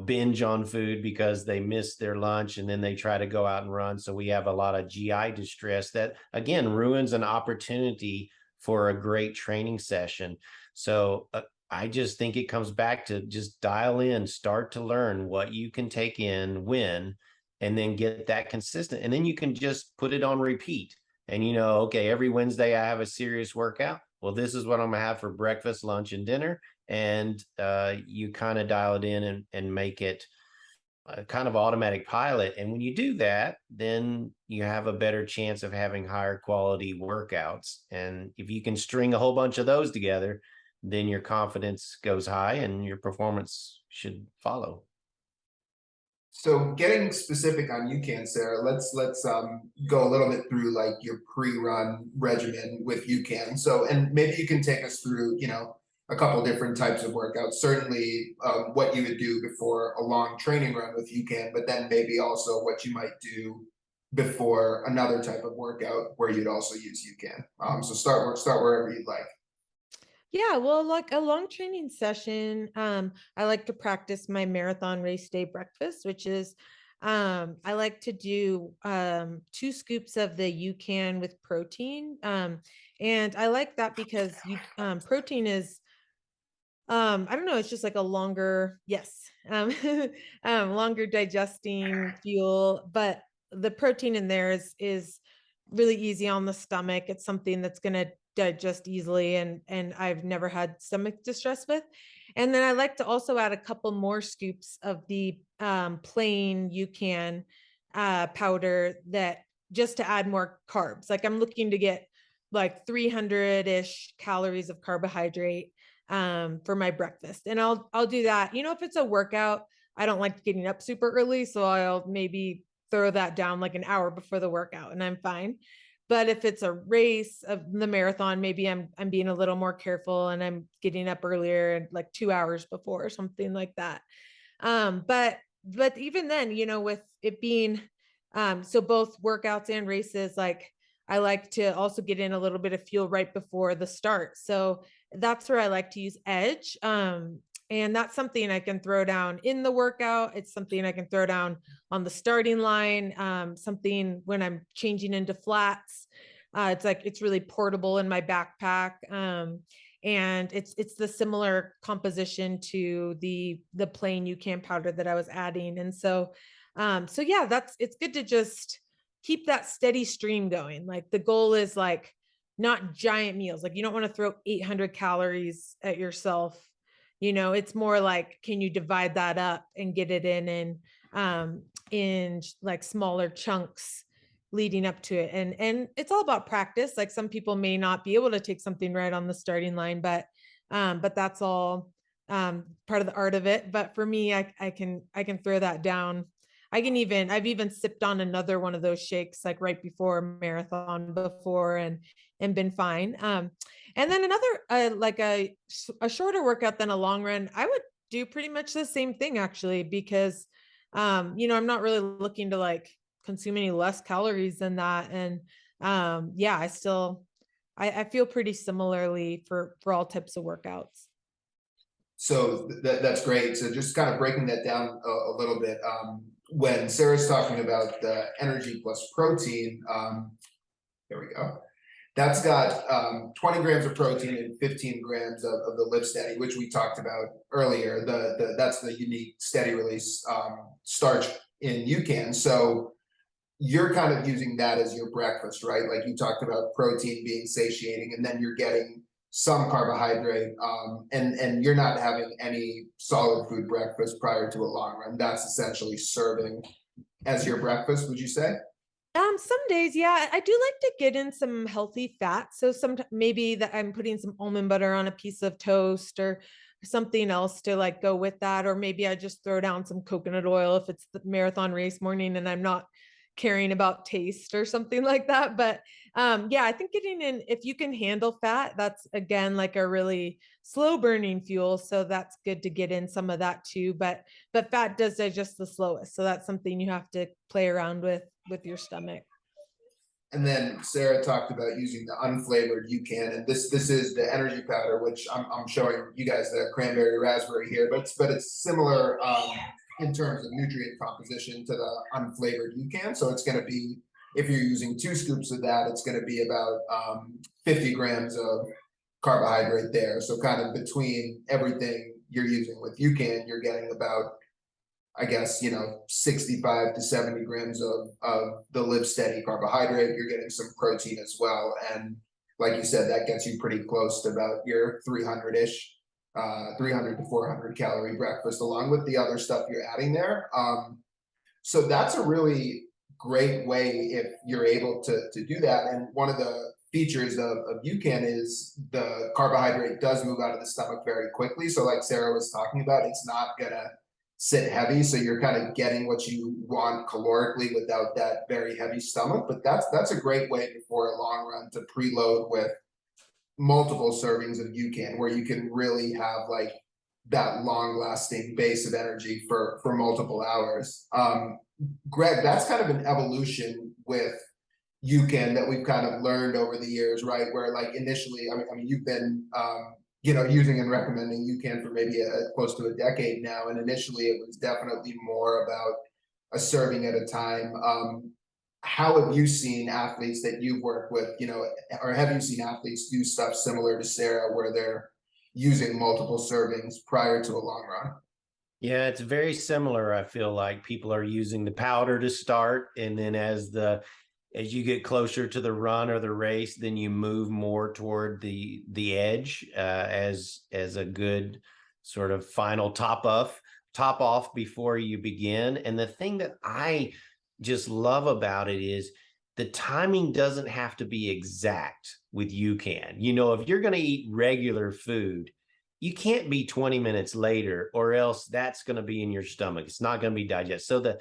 binge on food because they miss their lunch, and then they try to go out and run. So we have a lot of GI distress that, again, ruins an opportunity for a great training session. So I just think it comes back to just dial in, start to learn what you can take in, when, and then get that consistent. And then you can just put it on repeat. And okay, every Wednesday I have a serious workout. Well, this is what I'm gonna have for breakfast, lunch, and dinner. And you kind of dial it in and make it a kind of automatic pilot. And when you do that, then you have a better chance of having higher quality workouts. And if you can string a whole bunch of those together, then your confidence goes high and your performance should follow. So getting specific on UCAN, Sarah, let's go a little bit through like your pre-run regimen with UCAN. So, and maybe you can take us through, a couple different types of workouts. Certainly, what you would do before a long training run with UCAN, but then maybe also what you might do before another type of workout where you'd also use UCAN. So start wherever you'd like. Yeah, well, like a long training session, I like to practice my marathon race day breakfast, which is I like to do 2 scoops of the UCAN with protein. And I like that because protein is I don't know, it's just like a longer, yes, longer digesting fuel, but the protein in there is really easy on the stomach. It's something that's going to digest easily, and I've never had stomach distress with. And then I like to also add a couple more scoops of the plain UCAN powder, that just to add more carbs. Like I'm looking to get like 300-ish calories of carbohydrate for my breakfast. And I'll do that. If it's a workout, I don't like getting up super early, so I'll maybe throw that down like an hour before the workout and I'm fine. But if it's a race of the marathon, maybe I'm being a little more careful and I'm getting up earlier, and like 2 hours before or something like that. But even then, with it being so both workouts and races, like I like to also get in a little bit of fuel right before the start. So that's where I like to use Edge. And that's something I can throw down in the workout. It's something I can throw down on the starting line, something when I'm changing into flats. It's really portable in my backpack. And it's the similar composition to the plain UCAN powder that I was adding. And so yeah, it's good to just keep that steady stream going. Like the goal is like not giant meals. Like you don't want to throw 800 calories at yourself. It's more like, can you divide that up and get it in like smaller chunks leading up to it. And it's all about practice. Like some people may not be able to take something right on the starting line, but that's all part of the art of it. But for me, I can throw that down. I've even sipped on another one of those shakes like right before a marathon before, and been fine. And then another like a shorter workout than a long run, I would do pretty much the same thing actually, because I'm not really looking to like consume any less calories than that. And yeah, I feel pretty similarly for all types of workouts. So that's great. So just kind of breaking that down a little bit. When Sarah's talking about the energy plus protein, there we go. That's got 20 grams of protein and 15 grams of the Live Steady, which we talked about earlier. That's the unique steady release starch in UCAN. So you're kind of using that as your breakfast, right? Like you talked about protein being satiating, and then you're getting some carbohydrate, and you're not having any solid food breakfast prior to a long run. That's essentially serving as your breakfast, would you say? Some days, yeah, I do like to get in some healthy fats. So maybe that I'm putting some almond butter on a piece of toast or something else to like go with that. Or maybe I just throw down some coconut oil if it's the marathon race morning and I'm not caring about taste or something like that. But yeah, I think getting in, if you can handle fat, that's again like a really slow burning fuel. So that's good to get in some of that too. But fat does digest the slowest. So that's something you have to play around with your stomach. And then Sarah talked about using the unflavored UCAN, and this is the energy powder, which I'm showing you guys the cranberry raspberry here, but it's similar in terms of nutrient composition to the unflavored UCAN. So it's going to be, if you're using 2 scoops of that, it's going to be about 50 grams of carbohydrate there. So kind of between everything you're using with UCAN, you're getting about, I guess, 65 to 70 grams of the Live Steady carbohydrate. You're getting some protein as well. And like you said, that gets you pretty close to about your 300-ish, 300 to 400 calorie breakfast, along with the other stuff you're adding there. So that's a really great way if you're able to do that. And one of the features of UCAN is the carbohydrate does move out of the stomach very quickly. So like Sarah was talking about, it's not gonna sit heavy, so you're kind of getting what you want calorically without that very heavy stomach. But that's a great way before a long run to preload with multiple servings of UCAN, where you can really have like that long lasting base of energy for multiple hours. Greg, that's kind of an evolution with UCAN that we've kind of learned over the years, right? Where like initially, I mean you've been using and recommending UCAN for maybe close to a decade now. And initially it was definitely more about a serving at a time. How have you seen athletes that you've worked with, or have you seen athletes do stuff similar to Sarah where they're using multiple servings prior to a long run? Yeah, it's very similar. I feel like people are using the powder to start, and then as you get closer to the run or the race, then you move more toward the edge as a good sort of final top off before you begin. And the thing that I just love about it is the timing doesn't have to be exact with UCAN. If you're going to eat regular food, you can't be 20 minutes later, or else that's going to be in your stomach. It's not going to be digested.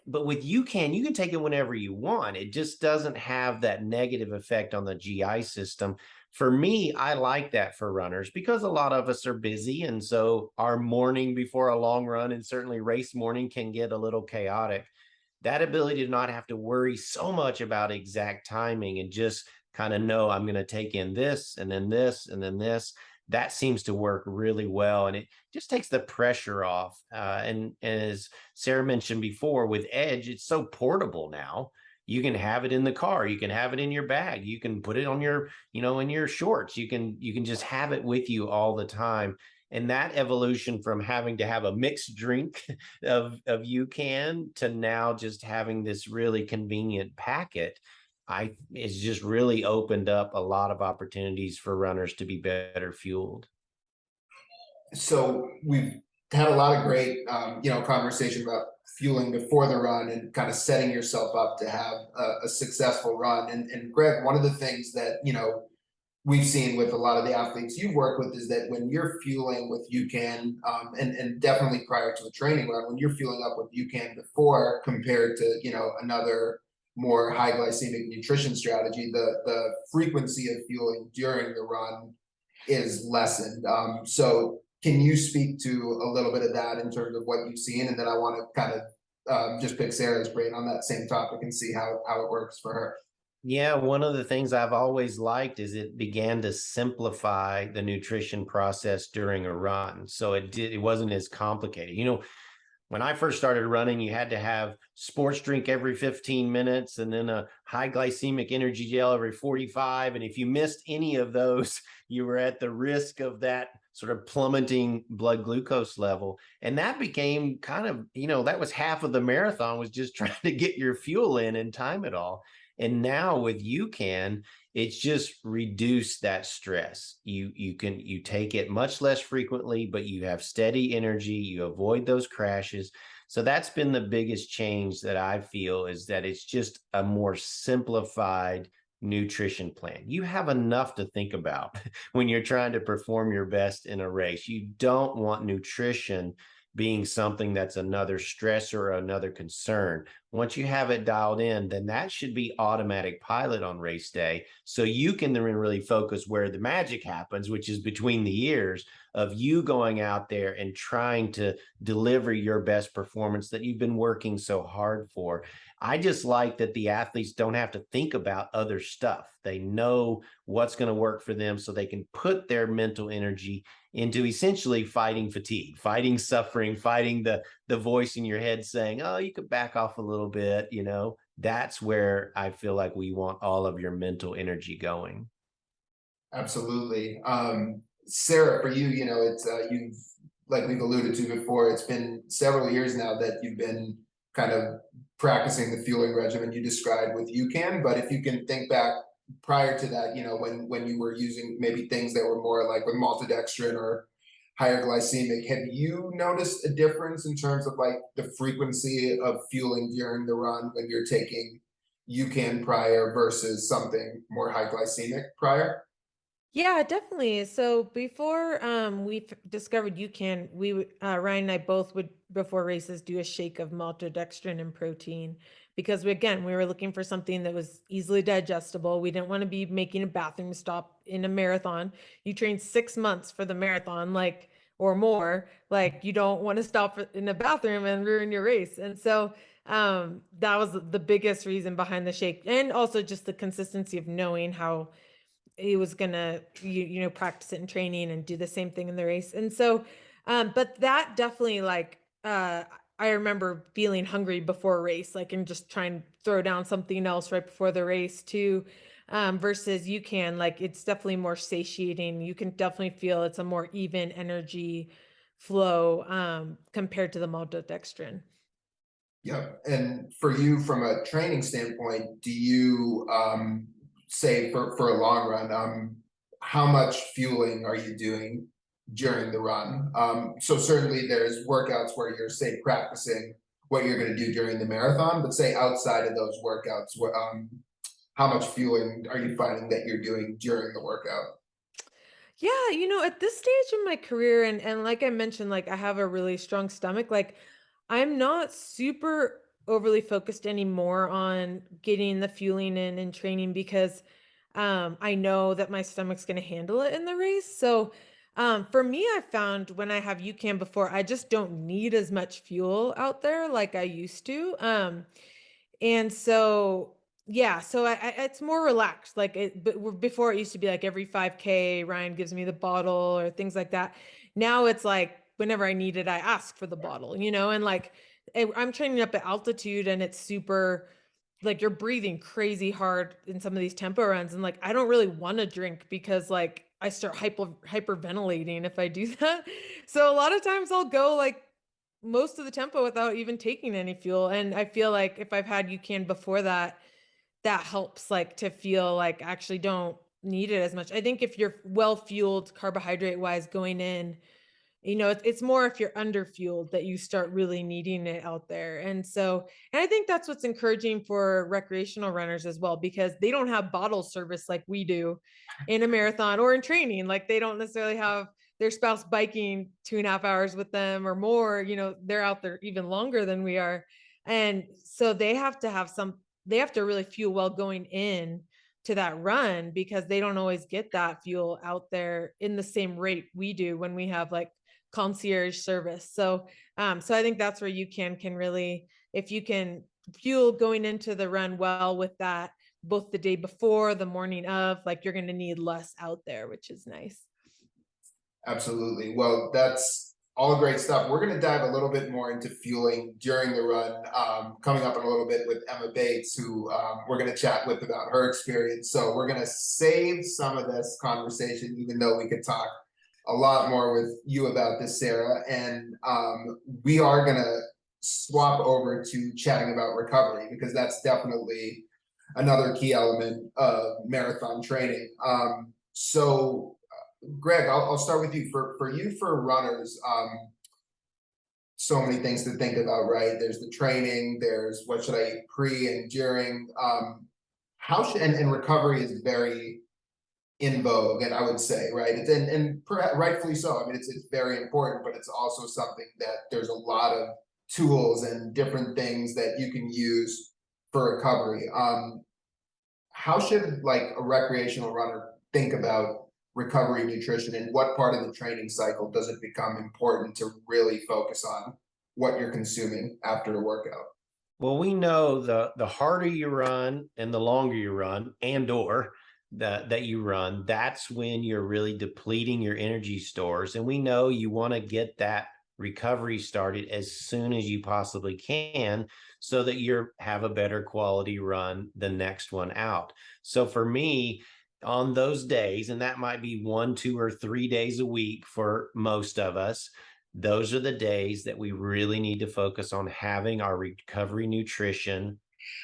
But with UCAN, you can take it whenever you want. It just doesn't have that negative effect on the GI system. For me, I like that for runners because a lot of us are busy. And so our morning before a long run, and certainly race morning, can get a little chaotic. That ability to not have to worry so much about exact timing and just kind of know I'm going to take in this and then this and then this, that seems to work really well. And it just takes the pressure off. And as Sarah mentioned before, with Edge, it's so portable now. You can have it in the car. You can have it in your bag. You can put it on your, in your shorts. You can just have it with you all the time. And that evolution from having to have a mixed drink of UCAN to now just having this really convenient packet, it's just really opened up a lot of opportunities for runners to be better fueled. So we've had a lot of great, conversation about fueling before the run and kind of setting yourself up to have a successful run. And Greg, one of the things that, we've seen with a lot of the athletes you've worked with is that when you're fueling with UCAN, and definitely prior to a training run, when you're fueling up with UCAN before compared to, another more high glycemic nutrition strategy, the frequency of fueling during the run is lessened. So can you speak to a little bit of that in terms of what you've seen? And then I want to kind of just pick Sarah's brain on that same topic and see how it works for her. Yeah, one of the things I've always liked is it began to simplify the nutrition process during a run. So it wasn't as complicated. When I first started running, you had to have sports drink every 15 minutes and then a high glycemic energy gel every 45. And if you missed any of those, you were at the risk of that sort of plummeting blood glucose level. And that became kind of, that was half of the marathon, was just trying to get your fuel in and time it all. And now with UCAN, it's just reduced that stress. You take it much less frequently, but you have steady energy. You avoid those crashes. So that's been the biggest change that I feel, is that it's just a more simplified nutrition plan. You have enough to think about when you're trying to perform your best in a race. You don't want nutrition being something that's another stressor or another concern. Once you have it dialed in, then that should be automatic pilot on race day. So you can then really focus where the magic happens, which is between the years of you going out there and trying to deliver your best performance that you've been working so hard for. I just like that the athletes don't have to think about other stuff. They know what's going to work for them, so they can put their mental energy into essentially fighting fatigue, fighting suffering, fighting the voice in your head saying, oh, you could back off a little bit. That's where I feel like we want all of your mental energy going. Absolutely. Sarah, for you, it's you've, like we've alluded to before, it's been several years now that you've been kind of practicing the fueling regimen you described with UCAN. But if you can think back prior to that, when you were using maybe things that were more like with maltodextrin or higher glycemic, have you noticed a difference in terms of like the frequency of fueling during the run when you're taking UCAN prior versus something more high glycemic prior? Yeah, definitely. So before we discovered UCAN, Ryan and I both would before races do a shake of maltodextrin and protein because we were looking for something that was easily digestible. We didn't want to be making a bathroom stop in a marathon. You train 6 months for the marathon, or more. Like you don't want to stop in the bathroom and ruin your race. And so that was the biggest reason behind the shake, and also just the consistency of knowing how he was gonna practice it in training and do the same thing in the race. And so but that definitely I remember feeling hungry before a race, and just try and throw down something else right before the race too. Versus it's definitely more satiating. You can definitely feel it's a more even energy flow compared to the maltodextrin. Yeah. And for you, from a training standpoint, do you say for a long run, how much fueling are you doing during the run? So certainly there's workouts where you're, say, practicing what you're going to do during the marathon, but say outside of those workouts, how much fueling are you finding that you're doing during the workout? Yeah, at this stage in my career, and like I mentioned, I have a really strong stomach, I'm not super overly focused anymore on getting the fueling in training because I know that my stomach's going to handle it in the race. So for me, I found when I have UCAN before, I just don't need as much fuel out there like I used to. And so yeah, so it's more relaxed. But before it used to be like every 5K, Ryan gives me the bottle or things like that. Now it's like whenever I need it, I ask for the bottle, and I'm training up at altitude and it's super, you're breathing crazy hard in some of these tempo runs. And I don't really want to drink because I start hyperventilating if I do that. So a lot of times I'll go most of the tempo without even taking any fuel. And I feel like if I've had UCAN before that, that helps to feel actually don't need it as much. I think if you're well fueled carbohydrate wise going in, it's more if you're under fueled that you start really needing it out there. And I think that's what's encouraging for recreational runners as well, because they don't have bottle service like we do in a marathon or in training. They don't necessarily have their spouse biking 2.5 hours with them or more. They're out there even longer than we are. And so they have to really fuel well going in to that run, because they don't always get that fuel out there in the same rate we do when we have concierge service. So so I think that's where can really, if you can fuel going into the run well with that, both the day before, the morning of, you're going to need less out there, which is nice. Absolutely. Well, that's all great stuff. We're going to dive a little bit more into fueling during the run, coming up in a little bit with Emma Bates, who we're going to chat with about her experience. So we're going to save some of this conversation, even though we could talk a lot more with you about this, Sarah. And we are going to swap over to chatting about recovery, because that's definitely another key element of marathon training. So Greg, I'll start with you. For runners, so many things to think about, right? There's the training, there's what should I eat pre and during. How should, and recovery is very in vogue, and I would say, right, and rightfully so. I mean, it's very important, but it's also something that there's a lot of tools and different things that you can use for recovery. How should like a recreational runner think about recovery nutrition, and what part of the training cycle does it become important to really focus on what you're consuming after a workout? Well, we know the harder you run and the longer you run, and or that you run, that's when you're really depleting your energy stores. And we know you want to get that recovery started as soon as you possibly can, so that you have a better quality run the next one out. So for me, on those days, and that might be 1, 2, or 3 days a week for most of us, those are the days that we really need to focus on having our recovery nutrition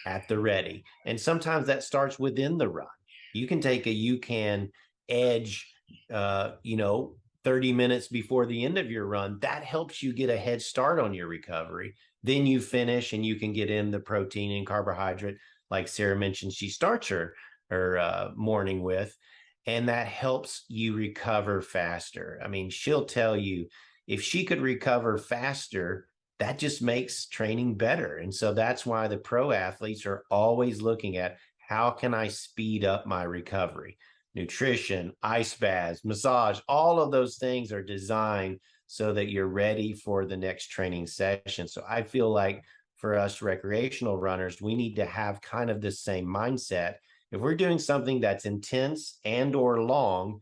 at the ready. And sometimes that starts within the run. You can take a UCAN edge, 30 minutes before the end of your run. That helps you get a head start on your recovery. Then you finish and you can get in the protein and carbohydrate, like Sara mentioned, she starts her morning with, and that helps you recover faster. I mean, she'll tell you, if she could recover faster, that just makes training better. And so that's why the pro athletes are always looking at, how can I speed up my recovery? Nutrition, ice baths, massage, all of those things are designed so that you're ready for the next training session. So I feel like for us recreational runners, we need to have kind of the same mindset. If we're doing something that's intense and or long,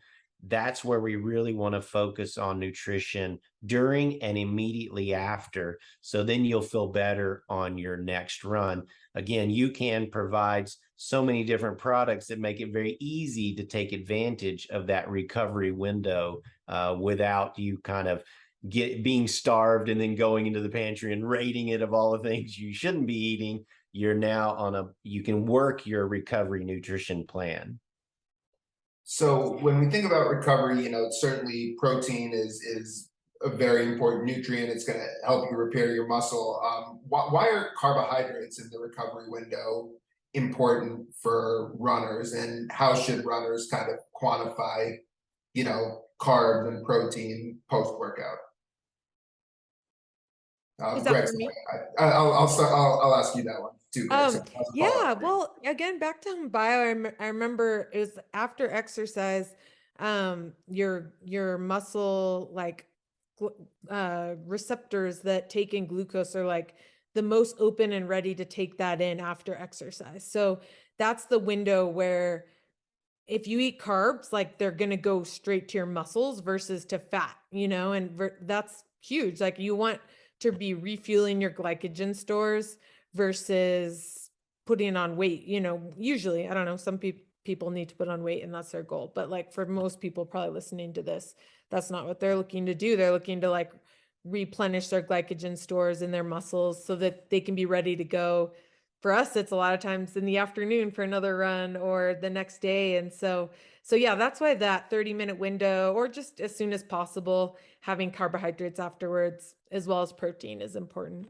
that's where we really want to focus on nutrition during and immediately after. So then you'll feel better on your next run. Again, UCAN provides so many different products that make it very easy to take advantage of that recovery window without you kind of being starved and then going into the pantry and raiding it of all the things you shouldn't be eating. You're now you can work your recovery nutrition plan. So when we think about recovery, certainly protein is a very important nutrient. It's going to help you repair your muscle. Why are carbohydrates in the recovery window important for runners, and how should runners kind of quantify, carbs and protein post workout? Is that Greg, for me? I'll start. I'll ask you that one too, Greg. So Yeah, well, again, back to bio, I remember it was after exercise, your muscle like receptors that take in glucose are like the most open and ready to take that in after exercise. So that's the window where if you eat carbs, like they're going to go straight to your muscles versus to fat, and that's huge. Like you want to be refueling your glycogen stores versus putting on weight. Usually, I don't know, some people need to put on weight and that's their goal. But like for most people probably listening to this, that's not what they're looking to do. They're looking to like replenish their glycogen stores in their muscles so that they can be ready to go. For us, it's a lot of times in the afternoon for another run or the next day. And so yeah, that's why that 30-minute window, or just as soon as possible, having carbohydrates afterwards, as well as protein, is important.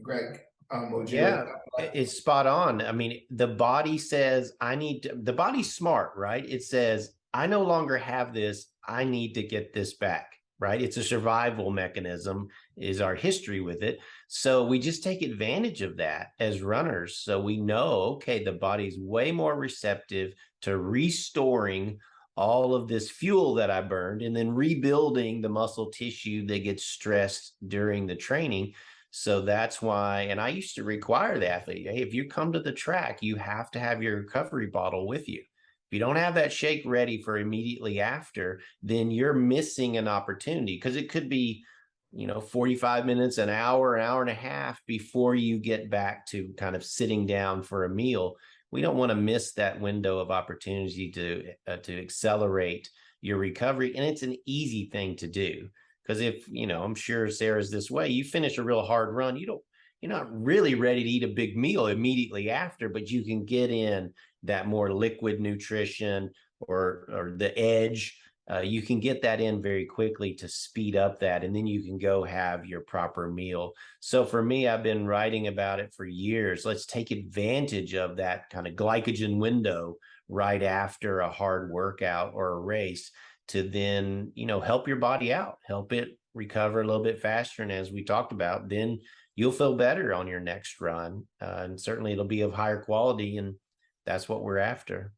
Greg, would you Yeah, it's spot on. I mean, the body says, the body's smart, right? It says, I no longer have this. I need to get this back, right? It's a survival mechanism, is our history with it. So we just take advantage of that as runners. So we know, okay, the body's way more receptive to restoring all of this fuel that I burned and then rebuilding the muscle tissue that gets stressed during the training. So that's why, and I used to require the athlete, hey, if you come to the track, you have to have your recovery bottle with you. If you don't have that shake ready for immediately after, then you're missing an opportunity, because it could be, 45 minutes, an hour and a half before you get back to kind of sitting down for a meal. We don't want to miss that window of opportunity to accelerate your recovery. And it's an easy thing to do. Because if, I'm sure Sara's this way, you finish a real hard run, you're not really ready to eat a big meal immediately after, but you can get in that more liquid nutrition or the edge. You can get that in very quickly to speed up that, and then you can go have your proper meal. So for me, I've been writing about it for years. Let's take advantage of that kind of glycogen window right after a hard workout or a race to then, help your body out, help it recover a little bit faster. And as we talked about, then you'll feel better on your next run. And certainly it'll be of higher quality. And that's what we're after.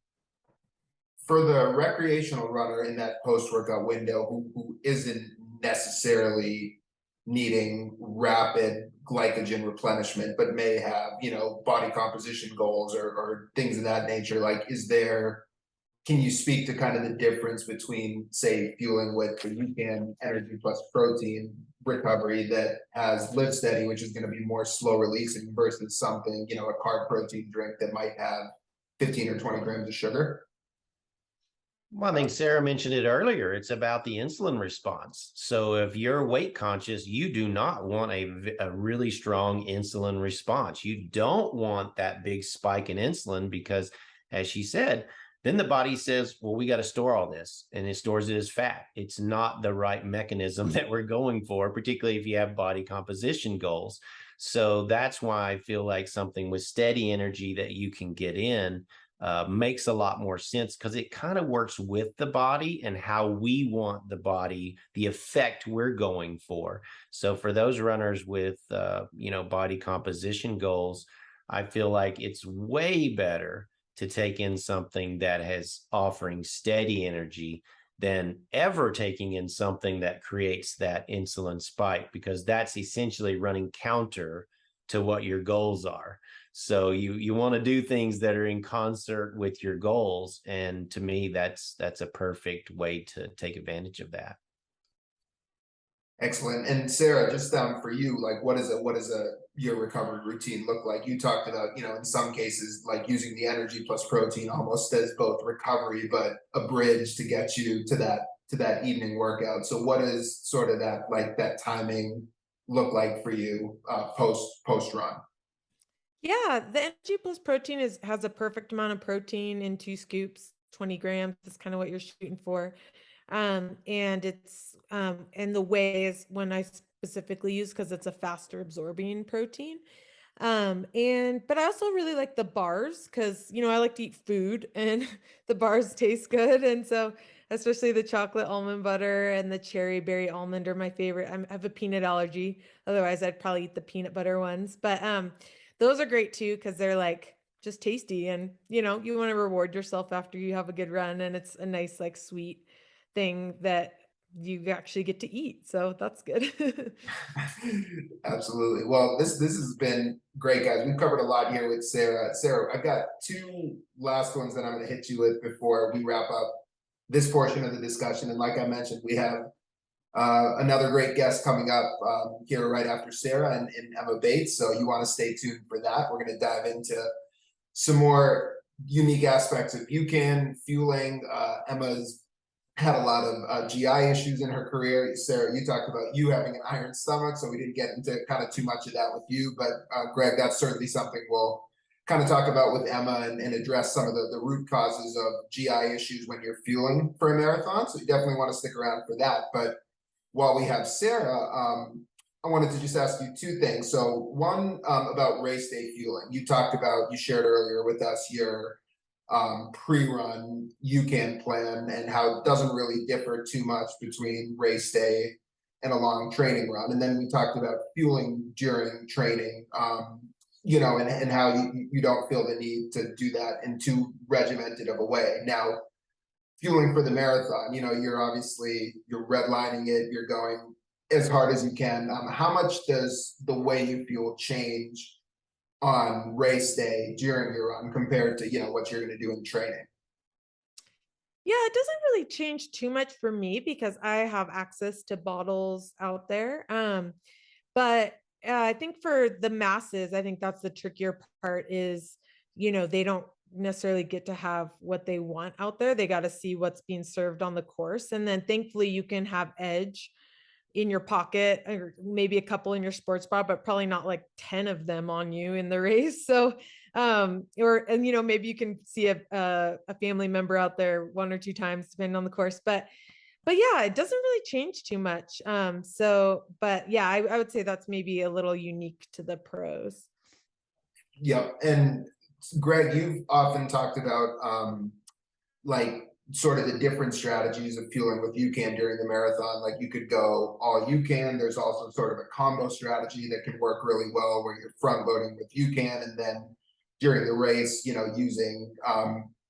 For the recreational runner in that post-workout window who isn't necessarily needing rapid glycogen replenishment, but may have, body composition goals or things of that nature, like, can you speak to kind of the difference between, say, fueling with the UCAN energy plus protein recovery that has Live Steady, which is going to be more slow releasing, versus something, a carb protein drink that might have 15 or 20 grams of sugar? Well, I think Sarah mentioned it earlier. It's about the insulin response. So if you're weight conscious, you do not want a really strong insulin response. You don't want that big spike in insulin because, as she said, then the body says, well, we got to store all this, and it stores it as fat. It's not the right mechanism that we're going for, particularly if you have body composition goals. So that's why I feel like something with steady energy that you can get in makes a lot more sense, because it kind of works with the body and how we want the body, the effect we're going for. So for those runners with, body composition goals, I feel like it's way better to take in something that has offering steady energy than ever taking in something that creates that insulin spike, because that's essentially running counter to what your goals are. So you want to do things that are in concert with your goals. And to me, that's a perfect way to take advantage of that. Excellent. And Sarah, just for you, like, what is your recovery routine look like? You talked about, in some cases, like using the energy plus protein almost as both recovery, but a bridge to get you to that evening workout. So what is sort of that timing look like for you post run? Yeah, the energy plus protein has a perfect amount of protein in 2 scoops, 20 grams. That's kind of what you're shooting for. And it's and the whey is when I specifically use, because it's a faster absorbing protein. But I also really like the bars because, I like to eat food and the bars taste good. And so, especially the chocolate almond butter and the cherry berry almond are my favorite. I have a peanut allergy. Otherwise, I'd probably eat the peanut butter ones. But those are great too, because they're like just tasty. And, you want to reward yourself after you have a good run. And it's a nice, like, sweet thing that you actually get to eat. So that's good. Absolutely. Well, this has been great, guys. We've covered a lot here with Sarah. Sarah, I've got two last ones that I'm going to hit you with before we wrap up this portion of the discussion. And like I mentioned, we have another great guest coming up here right after Sarah and Emma Bates. So you want to stay tuned for that. We're going to dive into some more unique aspects of UCAN, fueling. Emma's had a lot of GI issues in her career. Sarah, you talked about you having an iron stomach, so we didn't get into kind of too much of that with you. But Greg, that's certainly something we'll kind of talk about with Emma and address some of the root causes of GI issues when you're fueling for a marathon. So you definitely want to stick around for that. But while we have Sarah, I wanted to just ask you two things. So one, about race day fueling. You shared earlier with us your pre-run UCAN plan and how it doesn't really differ too much between race day and a long training run. And then we talked about fueling during training, and how you don't feel the need to do that in too regimented of a way. Now, fueling for the marathon, you're redlining it, you're going as hard as you can. How much does the way you fuel change on race day during your run compared to what you're going to do in training? Yeah, it doesn't really change too much for me because I have access to bottles out there. But I think for the masses, I think that's the trickier part is, they don't necessarily get to have what they want out there. They got to see what's being served on the course. And then thankfully you can have edge in your pocket, or maybe a couple in your sports bra, but probably not like 10 of them on you in the race. So, maybe you can see a family member out there 1 or 2 times, depending on the course, but yeah, it doesn't really change too much. But yeah, I would say that's maybe a little unique to the pros. Yep. And Greg, you've often talked about like sort of the different strategies of fueling with UCAN during the marathon. Like you could go all UCAN. There's also sort of a combo strategy that can work really well where you're front loading with UCAN and then during the race, you know, using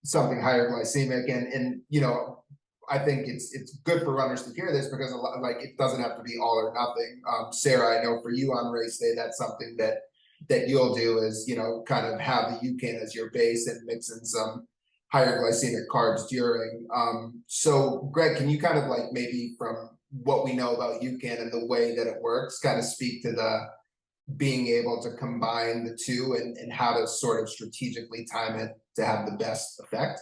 something higher glycemic. And you know, I think it's good for runners to hear this because a lot, like it doesn't have to be all or nothing. Sarah, I know for you on race day, that's something that you'll do is, you know, kind of have the UCAN as your base and mix in some higher glycemic carbs during. So Greg, can you kind of like maybe from what we know about UCAN and the way that it works, kind of speak to the being able to combine the two and how to sort of strategically time it to have the best effect?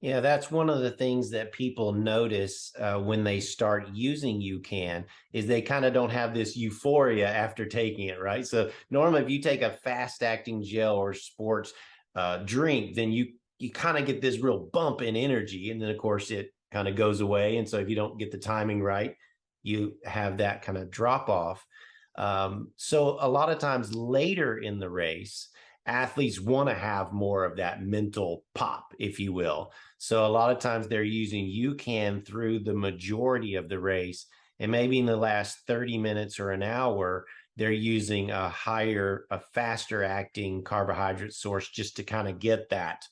Yeah, that's one of the things that people notice when they start using UCAN is they kind of don't have this euphoria after taking it, right? So normally if you take a fast-acting gel or sports drink, then you kind of get this real bump in energy. And then, of course, it kind of goes away. And so if you don't get the timing right, you have that kind of drop off. So a lot of times later in the race, athletes want to have more of that mental pop, if you will. So a lot of times they're using UCAN through the majority of the race. And maybe in the last 30 minutes or an hour, they're using a faster acting carbohydrate source just to kind of get that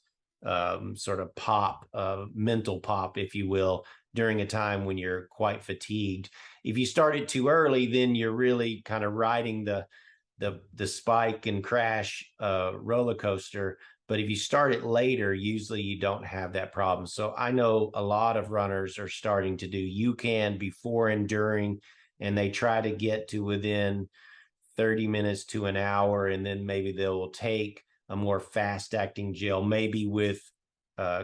sort of pop, mental pop, if you will, during a time when you're quite fatigued. If you start it too early, then you're really kind of riding the spike and crash roller coaster. But if you start it later, usually you don't have that problem. So I know a lot of runners are starting to do UCAN before and during, and they try to get to within 30 minutes to an hour, and then maybe they will take a more fast acting gel, maybe with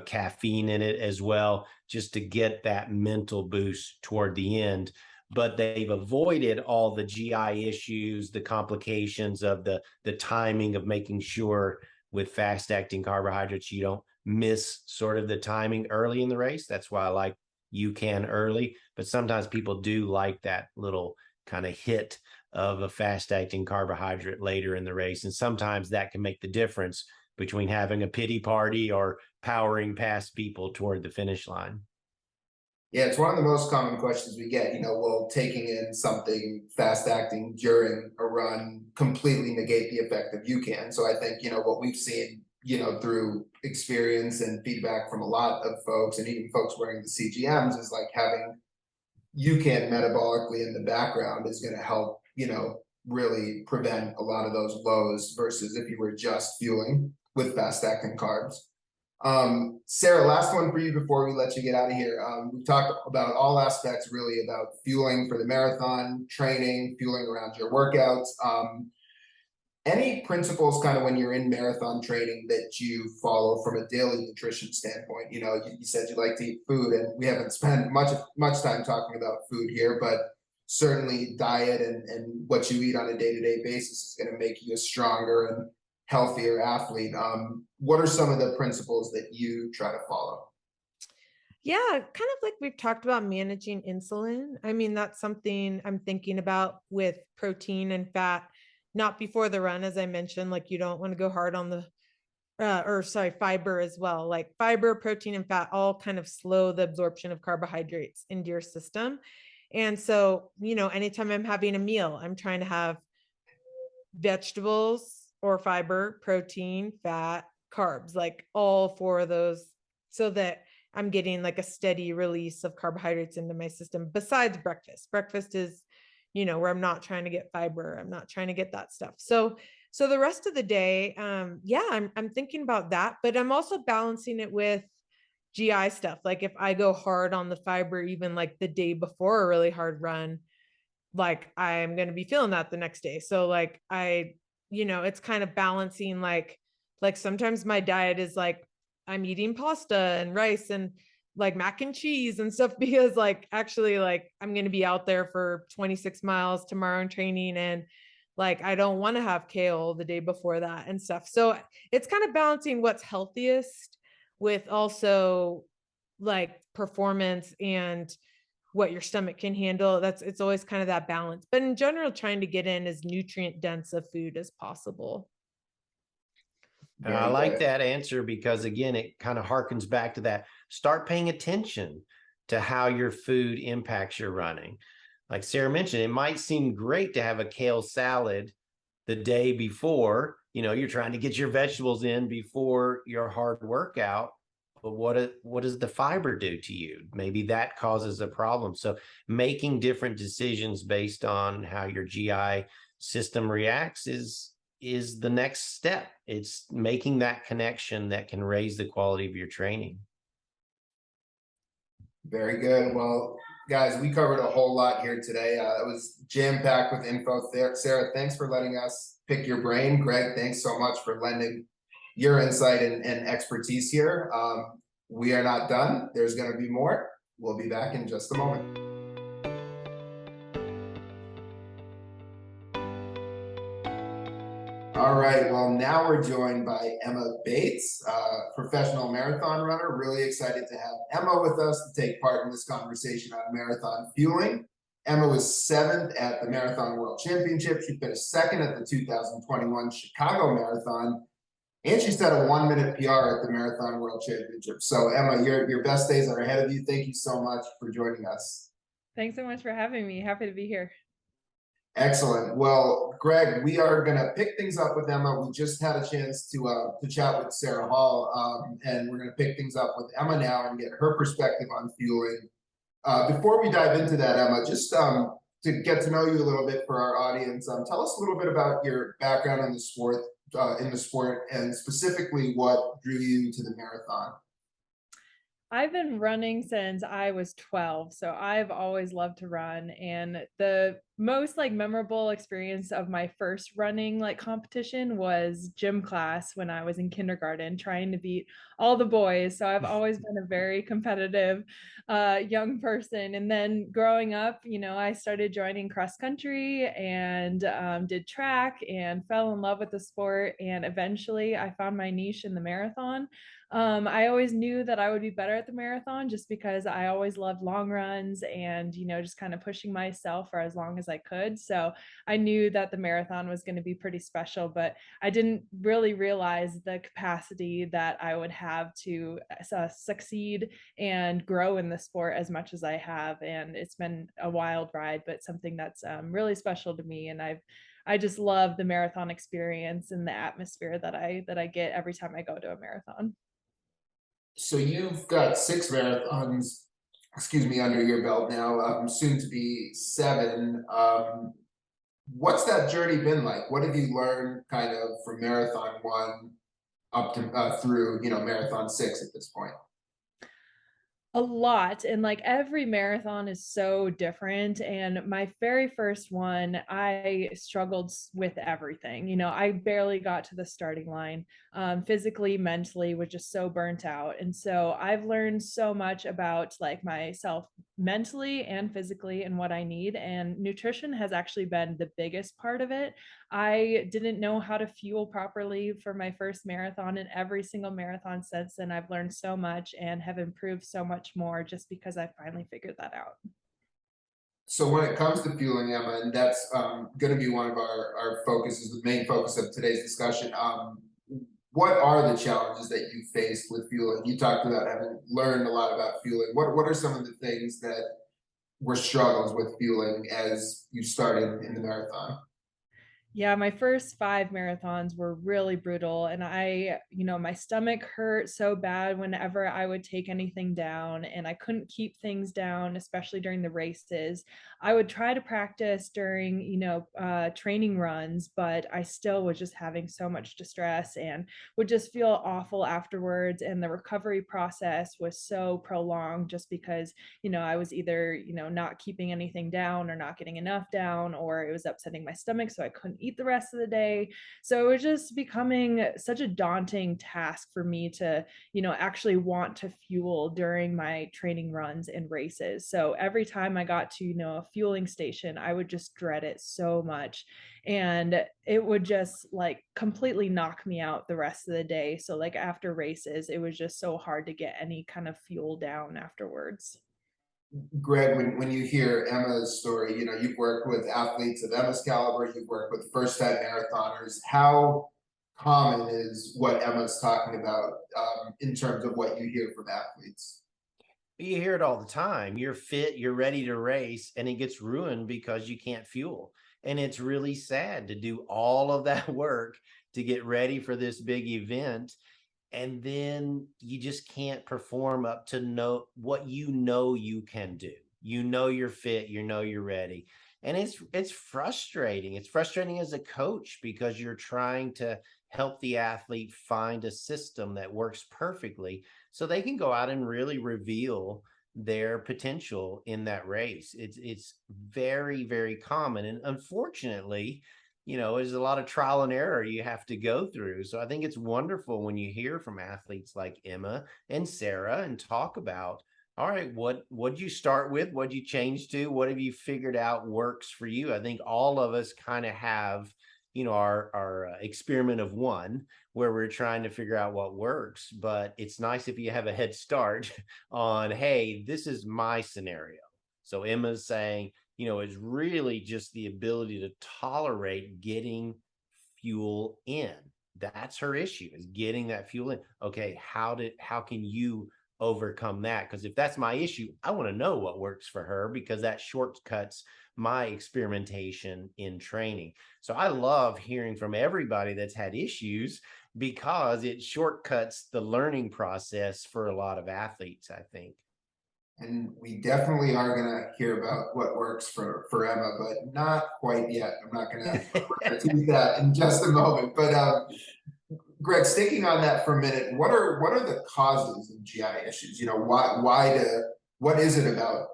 caffeine in it as well, just to get that mental boost toward the end. But they've avoided all the GI issues, the complications of the timing of making sure with fast acting carbohydrates, you don't miss sort of the timing early in the race. That's why I like UCAN early, but sometimes people do like that little kind of hit of a fast acting carbohydrate later in the race. And sometimes that can make the difference between having a pity party or powering past people toward the finish line. Yeah, it's one of the most common questions we get. You know, will taking in something fast acting during a run completely negate the effect of UCAN? So I think, you know, what we've seen, you know, through experience and feedback from a lot of folks and even folks wearing the CGMs is like having UCAN metabolically in the background is going to help, you know, really prevent a lot of those lows versus if you were just fueling with fast acting carbs. Sarah, last one for you before we let you get out of here. We've talked about all aspects really about fueling for the marathon, training, fueling around your workouts. Any principles kind of when you're in marathon training that you follow from a daily nutrition standpoint? You know, you said you like to eat food, and we haven't spent much time talking about food here, but certainly diet and what you eat on a day-to-day basis is going to make you a stronger and healthier athlete. What are some of the principles that you try to follow? Yeah, kind of like we've talked about managing insulin. I mean, that's something I'm thinking about with protein and fat, not before the run, as I mentioned, like you don't want to go hard on the, fiber as well. Like fiber, protein, and fat all kind of slow the absorption of carbohydrates into your system. And so, you know, anytime I'm having a meal, I'm trying to have vegetables or fiber, protein, fat, carbs, like all four of those, so that I'm getting like a steady release of carbohydrates into my system besides breakfast. Breakfast is, you know, where I'm not trying to get fiber. I'm not trying to get that stuff. So the rest of the day, I'm thinking about that, but I'm also balancing it with GI stuff. Like if I go hard on the fiber, even like the day before a really hard run, like I'm going to be feeling that the next day. So like you know, it's kind of balancing like sometimes my diet is like I'm eating pasta and rice and like mac and cheese and stuff because like actually like I'm going to be out there for 26 miles tomorrow in training, and like I don't want to have kale the day before that and stuff. So it's kind of balancing what's healthiest with also like performance and what your stomach can handle. It's always kind of that balance, but in general, trying to get in as nutrient dense of food as possible. And I like that answer because, again, it kind of harkens back to that. Start paying attention to how your food impacts your running. Like Sarah mentioned, it might seem great to have a kale salad the day before, you're trying to get your vegetables in before your hard workout. But what does the fiber do to you? Maybe that causes a problem. So making different decisions based on how your GI system reacts is the next step. It's making that connection that can raise the quality of your training. Very good. Well, guys, we covered a whole lot here today. It was jam-packed with info there. Sarah, thanks for letting us pick your brain. Greg, thanks so much for lending your insight and expertise here. We are not done. There's going to be more. We'll be back in just a moment. All right, well, now we're joined by Emma Bates, professional marathon runner. Really excited to have Emma with us to take part in this conversation on marathon fueling. Emma was 7th at the Marathon World Championship. She finished 2nd at the 2021 Chicago Marathon, and she set a 1-minute PR at the Marathon World Championship. So Emma, your best days are ahead of you. Thank you so much for joining us. Thanks so much for having me. Happy to be here. Excellent. Well, Greg, we are going to pick things up with Emma. We just had a chance to chat with Sara Hall, and we're going to pick things up with Emma now and get her perspective on fueling. Before we dive into that, Emma, just to get to know you a little bit for our audience, tell us a little bit about your background in the sport, and specifically what drew you to the marathon. I've been running since I was 12, so I've always loved to run. And the most memorable experience of my first running competition was gym class when I was in kindergarten, trying to beat all the boys. So I've always been a very competitive young person. And then growing up, I started joining cross country and did track and fell in love with the sport. And eventually I found my niche in the marathon. I always knew that I would be better at the marathon just because I always loved long runs and, just kind of pushing myself for as long as I could. So I knew that the marathon was going to be pretty special, but I didn't really realize the capacity that I would have to succeed and grow in the sport as much as I have. And it's been a wild ride, but something that's really special to me. And I just love the marathon experience and the atmosphere that I get every time I go to a marathon. So you've got 6 marathons, under your belt now, soon to be 7. What's that journey been like? What have you learned kind of from marathon 1 up to through, marathon 6 at this point? A lot, and every marathon is so different. And my very first one, I struggled with everything. I barely got to the starting line, physically, mentally, was just so burnt out. And so I've learned so much about myself mentally and physically and what I need. And nutrition has actually been the biggest part of it. I didn't know how to fuel properly for my first marathon, and every single marathon since then, I've learned so much and have improved so much more just because I finally figured that out. So when it comes to fueling, Emma, and that's going to be one of our focuses, the main focus of today's discussion, what are the challenges that you faced with fueling? You talked about having learned a lot about fueling. What are some of the things that were struggles with fueling as you started in the marathon? Yeah, my first 5 marathons were really brutal. And my stomach hurt so bad whenever I would take anything down, and I couldn't keep things down, especially during the races. I would try to practice during, training runs, but I still was just having so much distress and would just feel awful afterwards. And the recovery process was so prolonged just because, I was either, not keeping anything down or not getting enough down, or it was upsetting my stomach. So I couldn't eat the rest of the day. So it was just becoming such a daunting task for me to, actually want to fuel during my training runs and races. So every time I got to, a fueling station, I would just dread it so much. And it would just completely knock me out the rest of the day. So after races, it was just so hard to get any kind of fuel down afterwards. Greg, when you hear Emma's story, you've worked with athletes of Emma's caliber, you've worked with first-time marathoners. How common is what Emma's talking about in terms of what you hear from athletes? You hear it all the time. You're fit, you're ready to race, and it gets ruined because you can't fuel. And it's really sad to do all of that work to get ready for this big event, and then you just can't perform up to know what you can do. You know you're fit, you know you're ready. And it's frustrating. It's frustrating as a coach because you're trying to help the athlete find a system that works perfectly so they can go out and really reveal their potential in that race. It's very, very common. And unfortunately, there's a lot of trial and error you have to go through. So I think it's wonderful when you hear from athletes like Emma and Sara and talk about, all right, what'd you start with? What'd you change to? What have you figured out works for you? I think all of us kind of have, our experiment of one where we're trying to figure out what works. But it's nice if you have a head start on, hey, this is my scenario. So Emma's saying, it's really just the ability to tolerate getting fuel in. That's her issue, is getting that fuel in. Okay, how can you overcome that? Because if that's my issue, I want to know what works for her, because that shortcuts my experimentation in training. So I love hearing from everybody that's had issues because it shortcuts the learning process for a lot of athletes, I think. And we definitely are going to hear about what works for Emma, but not quite yet. I'm not going to do that in just a moment. But Greg, sticking on that for a minute, what are the causes of GI issues? What is it about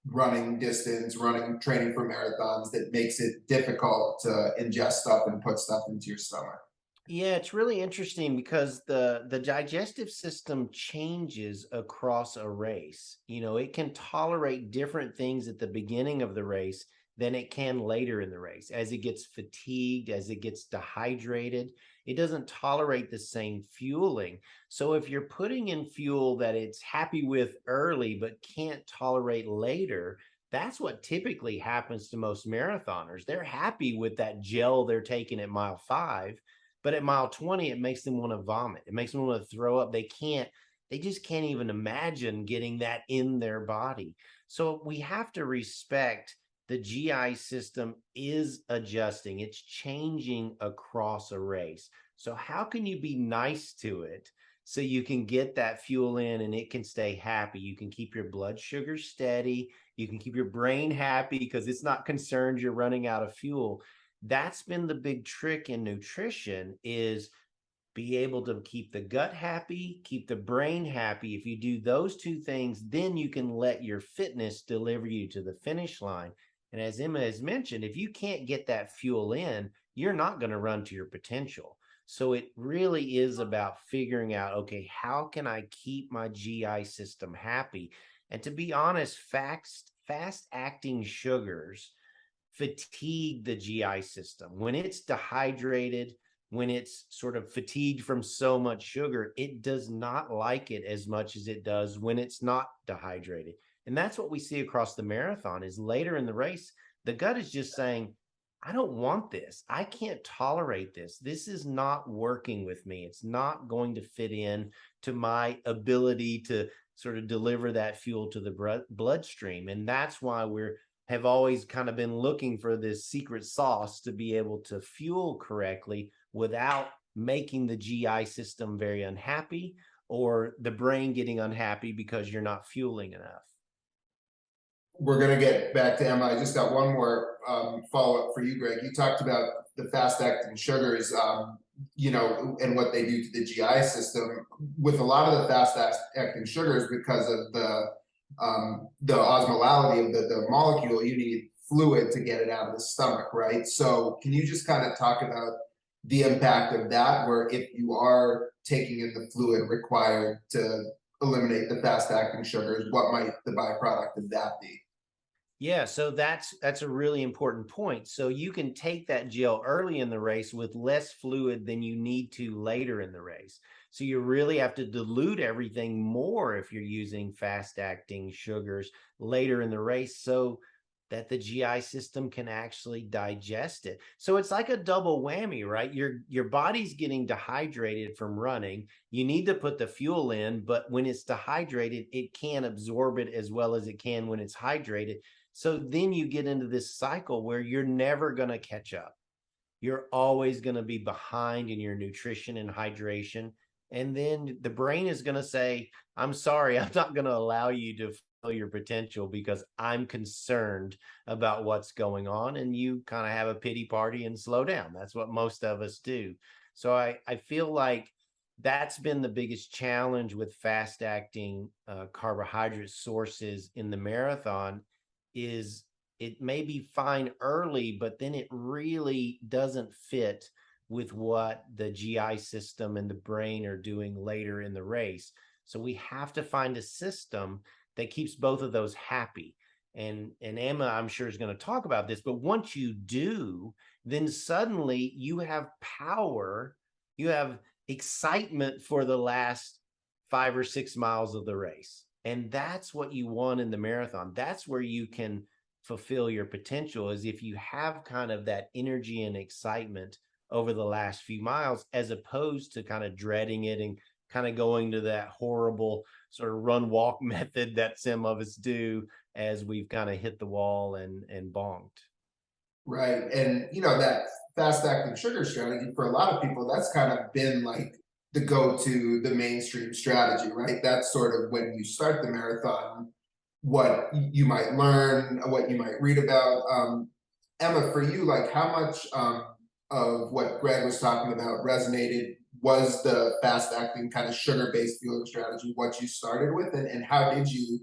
running distance, training for marathons that makes it difficult to ingest stuff and put stuff into your stomach? Yeah, it's really interesting because the digestive system changes across a race. It can tolerate different things at the beginning of the race than it can later in the race. As it gets fatigued, as it gets dehydrated, it doesn't tolerate the same fueling. So if you're putting in fuel that it's happy with early but can't tolerate later, that's what typically happens to most marathoners. They're happy with that gel they're taking at mile 5, but at mile 20, it makes them want to vomit. It makes them want to throw up. They just can't even imagine getting that in their body. So we have to respect the GI system is adjusting. It's changing across a race. So how can you be nice to it so you can get that fuel in and it can stay happy? You can keep your blood sugar steady. You can keep your brain happy because it's not concerned you're running out of fuel. That's been the big trick in nutrition, is be able to keep the gut happy, keep the brain happy. If you do those two things, then you can let your fitness deliver you to the finish line. And as Emma has mentioned, if you can't get that fuel in, you're not going to run to your potential. So it really is about figuring out, okay, how can I keep my GI system happy? And to be honest, fast acting sugars fatigue the GI system. When it's dehydrated, when it's sort of fatigued from so much sugar, it does not like it as much as it does when it's not dehydrated. And that's what we see across the marathon, is later in the race, the gut is just saying, I don't want this. I can't tolerate this. This is not working with me. It's not going to fit in to my ability to sort of deliver that fuel to the bloodstream. And that's why have always kind of been looking for this secret sauce to be able to fuel correctly without making the GI system very unhappy or the brain getting unhappy because you're not fueling enough. We're going to get back to Emma. I just got one more follow-up for you, Greg. You talked about the fast-acting sugars, and what they do to the GI system. With a lot of the fast-acting sugars, because of the osmolality of the molecule, you need fluid to get it out of the stomach, right? So can you just kind of talk about the impact of that, where if you are taking in the fluid required to eliminate the fast-acting sugars, what might the byproduct of that be? Yeah, so that's a really important point. So you can take that gel early in the race with less fluid than you need to later in the race. So you really have to dilute everything more if you're using fast acting sugars later in the race. So that the GI system can actually digest it. So it's like a double whammy, right? Your body's getting dehydrated from running. You need to put the fuel in, but when it's dehydrated, it can't absorb it as well as it can when it's hydrated. So then you get into this cycle where you're never going to catch up. You're always going to be behind in your nutrition and hydration. And then the brain is going to say, I'm sorry, I'm not going to allow you to fulfill your potential because I'm concerned about what's going on. And you kind of have a pity party and slow down. That's what most of us do. So I feel like that's been the biggest challenge with fast acting carbohydrate sources in the marathon is it may be fine early, but then it really doesn't fit with what the GI system and the brain are doing later in the race. So we have to find a system that keeps both of those happy. And Emma, I'm sure, is going to talk about this, but once you do, then suddenly you have power, you have excitement for the last 5 or 6 miles of the race. And that's what you want in the marathon. That's where you can fulfill your potential, is if you have kind of that energy and excitement over the last few miles, as opposed to kind of dreading it and kind of going to that horrible sort of run walk method that some of us do as we've kind of hit the wall and bonked. Right. And that fast acting sugar strategy for a lot of people, that's kind of been like the go-to, the mainstream strategy, right? That's sort of when you start the marathon, what you might learn, what you might read about. Emma, for you, like how much of what Greg was talking about resonated? Was the fast acting kind of sugar-based fueling strategy what you started with? And how did you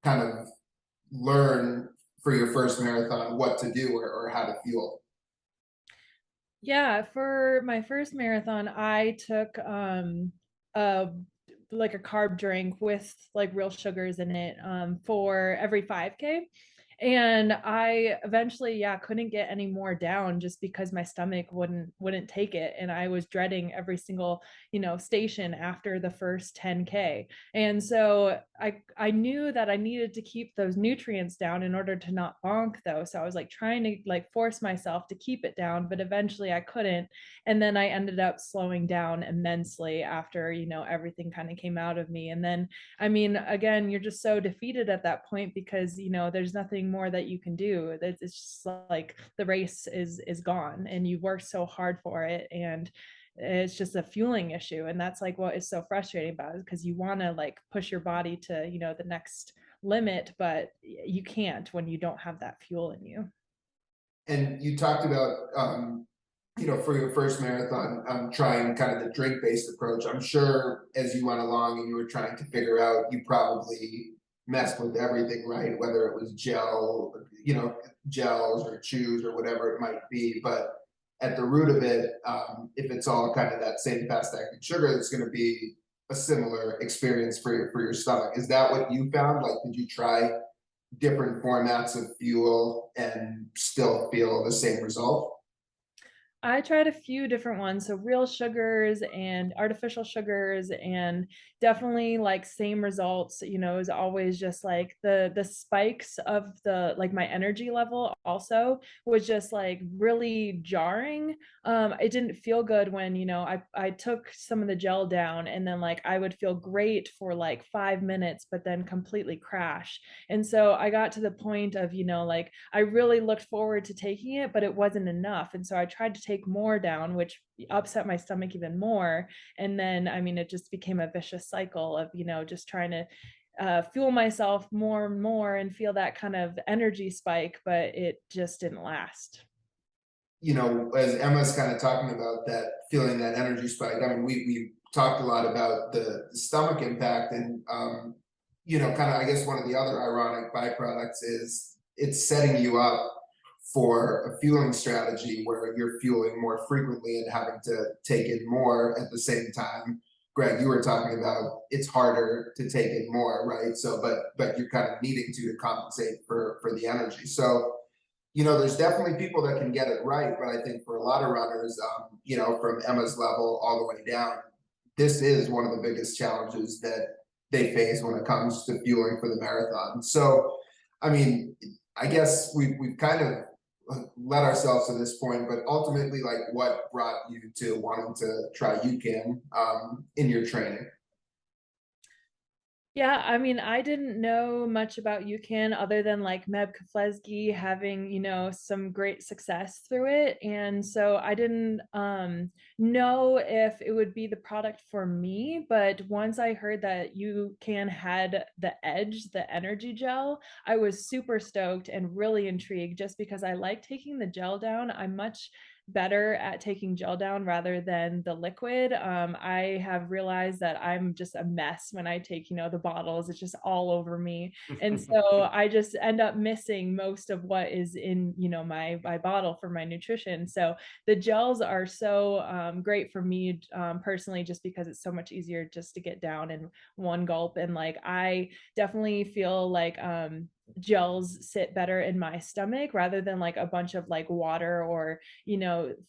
kind of learn for your first marathon what to do or how to fuel? Yeah, for my first marathon, I took a like a carb drink with like real sugars in it for every 5K. And I eventually, yeah, couldn't get any more down just because my stomach wouldn't take it. And I was dreading every single, station after the first 10K. And so I knew that I needed to keep those nutrients down in order to not bonk though. So I was like trying to like force myself to keep it down, but eventually I couldn't. And then I ended up slowing down immensely after, everything kind of came out of me. And then, I mean, again, you're just so defeated at that point because, there's nothing more that you can do. It's just like the race is gone and you worked so hard for it, and it's just a fueling issue. And that's like what is so frustrating about it, because you want to like push your body to the next limit, but you can't when you don't have that fuel in you. And you talked about for your first marathon, trying kind of the drink-based approach. I'm sure as you went along and you were trying to figure out, you probably messed with everything, right? Whether it was gels or chews or whatever it might be. But at the root of it, if it's all kind of that same fast-acting sugar, it's going to be a similar experience for your stomach. Is that what you found? Like, did you try different formats of fuel and still feel the same result? I tried a few different ones, so real sugars and artificial sugars, and definitely like same results. Is always just like the spikes of the like my energy level also was just like really jarring. It didn't feel good when I took some of the gel down, and then like I would feel great for like 5 minutes, but then completely crash. And so I got to the point of like I really looked forward to taking it, but it wasn't enough, and so I tried to take more down, which upset my stomach even more. And then, I mean, it just became a vicious cycle of, just trying to fuel myself more and more and feel that kind of energy spike, but it just didn't last. As Emma's kind of talking about that, feeling that energy spike, I mean, we talked a lot about the stomach impact and, kind of, I guess one of the other ironic byproducts is it's setting you up for a fueling strategy where you're fueling more frequently and having to take in more at the same time. Greg, you were talking about it's harder to take in more, right? So, but you're kind of needing to compensate for the energy. So, there's definitely people that can get it right, but I think for a lot of runners, from Emma's level all the way down, this is one of the biggest challenges that they face when it comes to fueling for the marathon. So, I mean, I guess we've kind of led ourselves to this point, but ultimately, like, what brought you to wanting to try UCAN in your training? Yeah, I mean, I didn't know much about UCAN other than like Meb Keflezighi having, some great success through it. And so I didn't know if it would be the product for me. But once I heard that UCAN had the Edge, the energy gel, I was super stoked and really intrigued just because I like taking the gel down. I'm much better at taking gel down rather than the liquid. I have realized that I'm just a mess when I take, the bottles. It's just all over me. And so I just end up missing most of what is in, my bottle for my nutrition. So the gels are so great for me personally, just because it's so much easier just to get down in one gulp. And like, I definitely feel like gels sit better in my stomach rather than like a bunch of like water or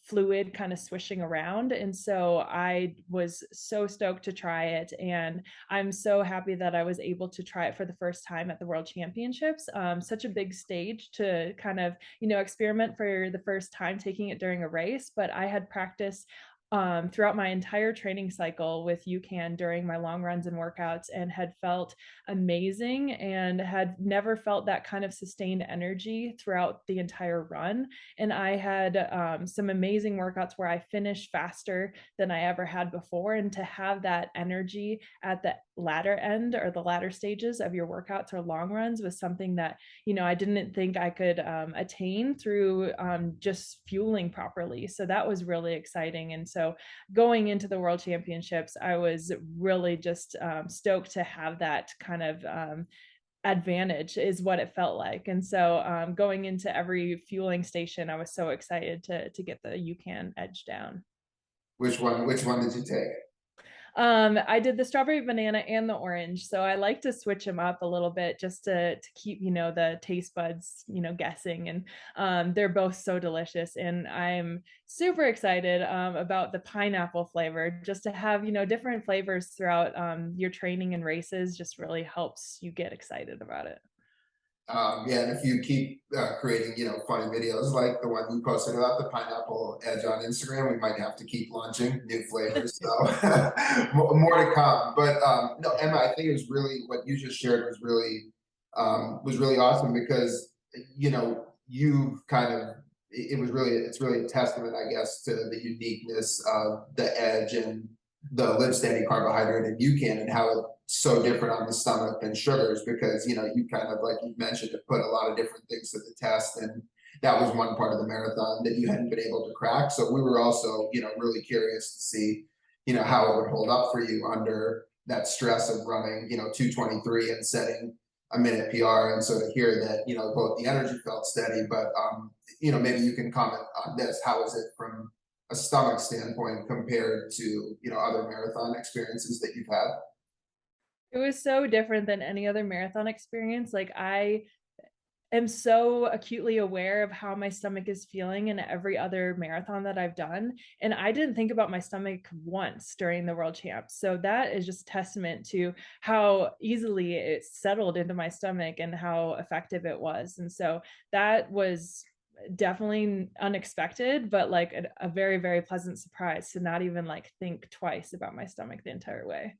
fluid kind of swishing around. And so I was so stoked to try it, and I'm so happy that I was able to try it for the first time at the World Championships. Such a big stage to kind of experiment for the first time taking it during a race, but I had practiced throughout my entire training cycle with UCAN during my long runs and workouts, and had felt amazing and had never felt that kind of sustained energy throughout the entire run. And I had some amazing workouts where I finished faster than I ever had before. And to have that energy at the latter end or the latter stages of your workouts or long runs was something that, I didn't think I could attain through just fueling properly. So that was really exciting. And so going into the World Championships, I was really just stoked to have that kind of advantage is what it felt like. And so going into every fueling station, I was so excited to get the UCAN Edge down. Which one did you take? I did the strawberry banana and the orange. So I like to switch them up a little bit just to keep, the taste buds, guessing. And they're both so delicious. And I'm super excited about the pineapple flavor. Just to have, different flavors throughout your training and races just really helps you get excited about it. Yeah, and if you keep creating, funny videos like the one you posted about the pineapple edge on Instagram, we might have to keep launching new flavors. So more to come. But no, Emma, I think it was really what you just shared was really awesome because you've kind of it's really a testament, I guess, to the uniqueness of the edge and the live steady carbohydrate in UCAN and how it's so different on the stomach than sugars because you kind of, like you mentioned, have put a lot of different things to the test, and that was one part of the marathon that you hadn't been able to crack. So we were also really curious to see how it would hold up for you under that stress of running 2:23 and setting a minute PR. And so to hear that both the energy felt steady, but maybe you can comment on this. How is it from a stomach standpoint compared to other marathon experiences that you've had? It was so different than any other marathon experience. Like, I am so acutely aware of how my stomach is feeling in every other marathon that I've done. And I didn't think about my stomach once during the World Champs. So that is just testament to how easily it settled into my stomach and how effective it was. And so that was definitely unexpected, but like a very, very pleasant surprise to not even like think twice about my stomach the entire way.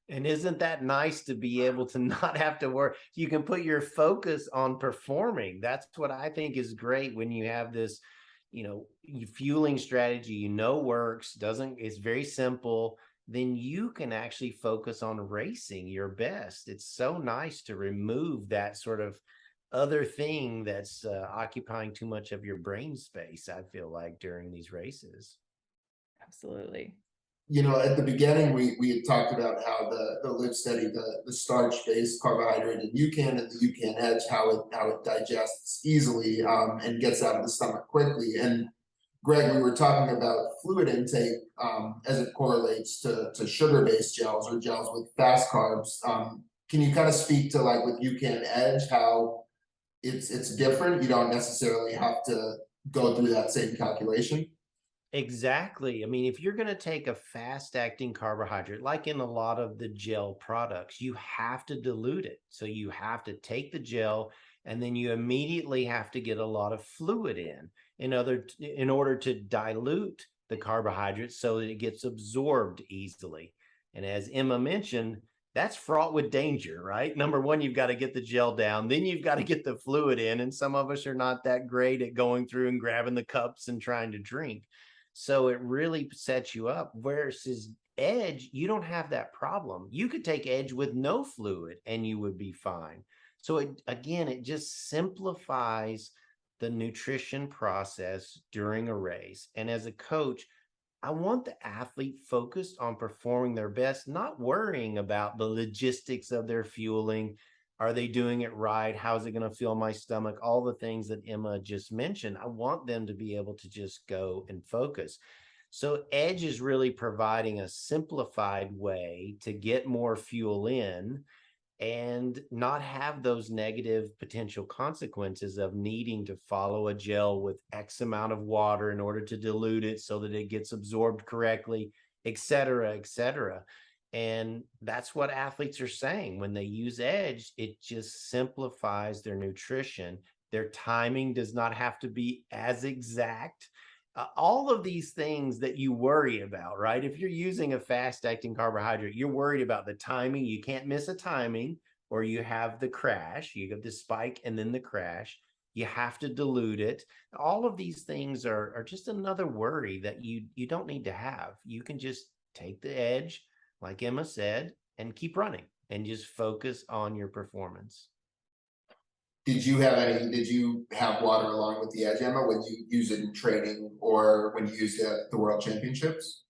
And isn't that nice to be able to not have to work? You can put your focus on performing. That's what I think is great when you have this, fueling strategy, works, it's very simple. Then you can actually focus on racing your best. It's so nice to remove that sort of other thing that's occupying too much of your brain space, I feel like, during these races. Absolutely. At the beginning, we had talked about how the live steady, the starch-based carbohydrate in UCAN and the UCAN Edge, how it digests easily and gets out of the stomach quickly. And Greg, we were talking about fluid intake as it correlates to sugar-based gels or gels with fast carbs. Can you kind of speak to, like, with UCAN Edge, how it's different? You don't necessarily have to go through that same calculation. Exactly. I mean, if you're going to take a fast acting carbohydrate, like in a lot of the gel products, you have to dilute it. So you have to take the gel and then you immediately have to get a lot of fluid in order to dilute the carbohydrates so that it gets absorbed easily. And as Emma mentioned, that's fraught with danger, right? Number one, you've got to get the gel down, then you've got to get the fluid in. And some of us are not that great at going through and grabbing the cups and trying to drink. So it really sets you up. Versus edge, you don't have that problem. You could take edge with no fluid and you would be fine. So it just simplifies the nutrition process during a race. And as a coach, I want the athlete focused on performing their best, not worrying about the logistics of their fueling. Are they doing it right? How's it going to fill my stomach? All the things that Emma just mentioned. I want them to be able to just go and focus. So Edge is really providing a simplified way to get more fuel in and not have those negative potential consequences of needing to follow a gel with X amount of water in order to dilute it so that it gets absorbed correctly, et cetera, et cetera. And that's what athletes are saying. When they use Edge, it just simplifies their nutrition. Their timing does not have to be as exact. All of these things that you worry about, right? If you're using a fast acting carbohydrate, you're worried about the timing. You can't miss a timing, or you have the crash. You have the spike and then the crash. You have to dilute it. All of these things are just another worry that you don't need to have. You can just take the Edge, like Emma said, and keep running and just focus on your performance. Did you have water along with the Edge, Emma, when you use it in training or when you used it at the World Championships?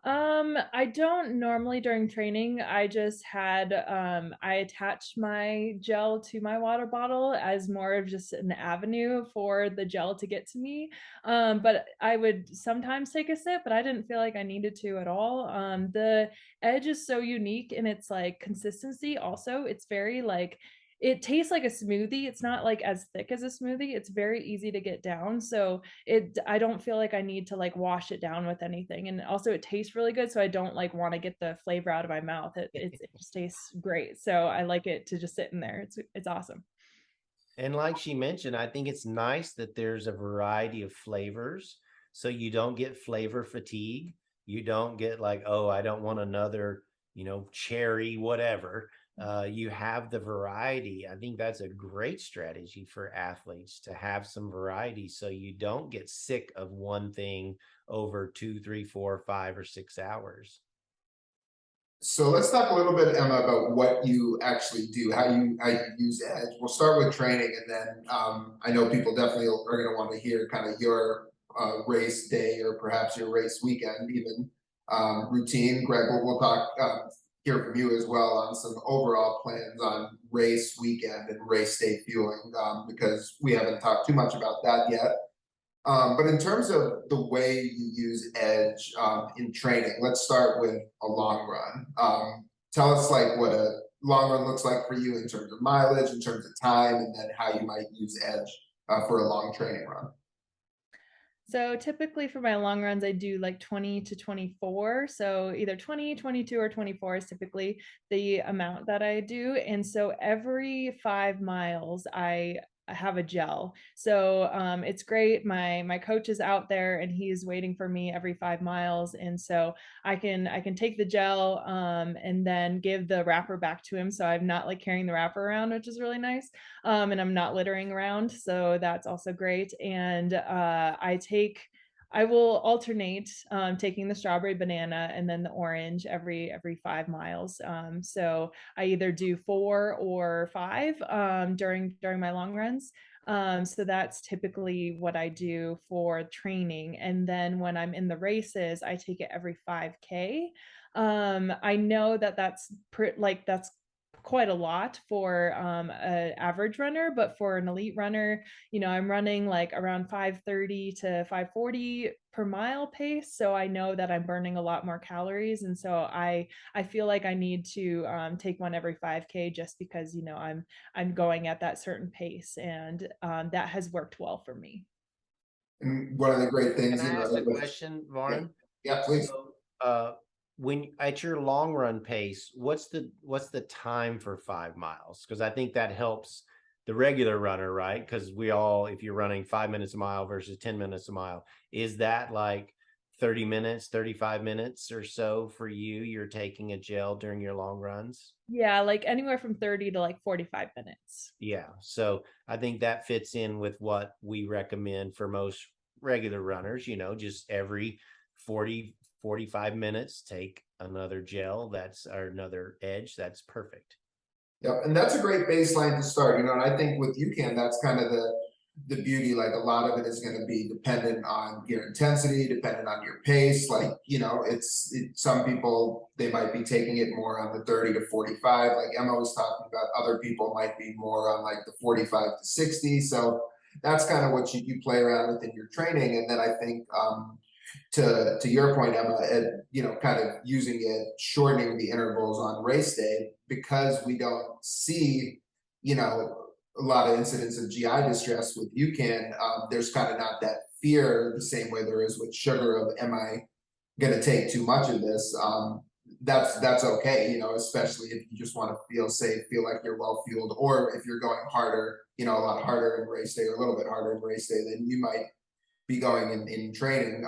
I don't normally during training. I just had I attached my gel to my water bottle as more of just an avenue for the gel to get to me. But I would sometimes take a sip, but I didn't feel like I needed to at all. The Edge is so unique in its like consistency. Also, it's very like it tastes like a smoothie. It's not like as thick as a smoothie. It's very easy to get down. So I don't feel like I need to like wash it down with anything. And also it tastes really good. So I don't like want to get the flavor out of my mouth. It just tastes great. So I like it to just sit in there. It's awesome. And like she mentioned, I think it's nice that there's a variety of flavors. So you don't get flavor fatigue. You don't get like, oh, I don't want another, cherry, whatever. You have the variety. I think that's a great strategy for athletes to have some variety so you don't get sick of one thing over 2, 3, 4, 5, or 6 hours. So let's talk a little bit, Emma, about what you actually do, how you use Edge. We'll start with training, and then I know people definitely are going to want to hear kind of your race day or perhaps your race weekend even routine. Greg, we'll talk hear from you as well on some overall plans on race weekend and race day fueling because we haven't talked too much about that yet. But in terms of the way you use Edge in training, let's start with a long run. Tell us like what a long run looks like for you in terms of mileage, in terms of time, and then how you might use Edge for a long training run. So typically for my long runs, I do like 20 to 24. So either 20, 22, or 24 is typically the amount that I do. And so every 5 miles, I have a gel. So it's great. My coach is out there and he's waiting for me every 5 miles. And so I can take the gel and then give the wrapper back to him. So I'm not like carrying the wrapper around, which is really nice. And I'm not littering around. So that's also great. And I will alternate taking the strawberry banana and then the orange every 5 miles. So I either do 4 or 5 during my long runs. So that's typically what I do for training. And then when I'm in the races, I take it every 5K. I know that that's quite a lot for an average runner, but for an elite runner, I'm running like around 5:30 to 5:40 per mile pace. So I know that I'm burning a lot more calories. And so I feel like I need to take one every 5K just because, I'm going at that certain pace. And that has worked well for me. And one of the great things, Can I ask a question, Varn? Yeah, please. So, when at your long run pace, what's the time for 5 miles? Because I think that helps the regular runner, right? Because we all, if you're running 5 minutes a mile versus 10 minutes a mile, is that like 30 minutes, 35 minutes or so for you? You're taking a gel during your long runs? Yeah, like anywhere from 30 to like 45 minutes. Yeah. So I think that fits in with what we recommend for most regular runners, just every 40, 45 minutes, take another gel or another edge. That's perfect. Yeah, and that's a great baseline to start, and I think with UCAN, that's kind of the beauty. Like a lot of it is going to be dependent on your intensity, dependent on your pace. Like, some people, they might be taking it more on the 30 to 45, like Emma was talking about. Other people might be more on like the 45 to 60. So that's kind of what you play around with in your training. And then I think to your point, Emma, kind of using it, shortening the intervals on race day, because we don't see, a lot of incidents of GI distress with UCAN. There's kind of not that fear the same way there is with sugar of, am I going to take too much of this? That's okay, especially if you just want to feel safe, feel like you're well fueled, or if you're going harder, a lot harder in race day, or a little bit harder in race day, then you might be going in training.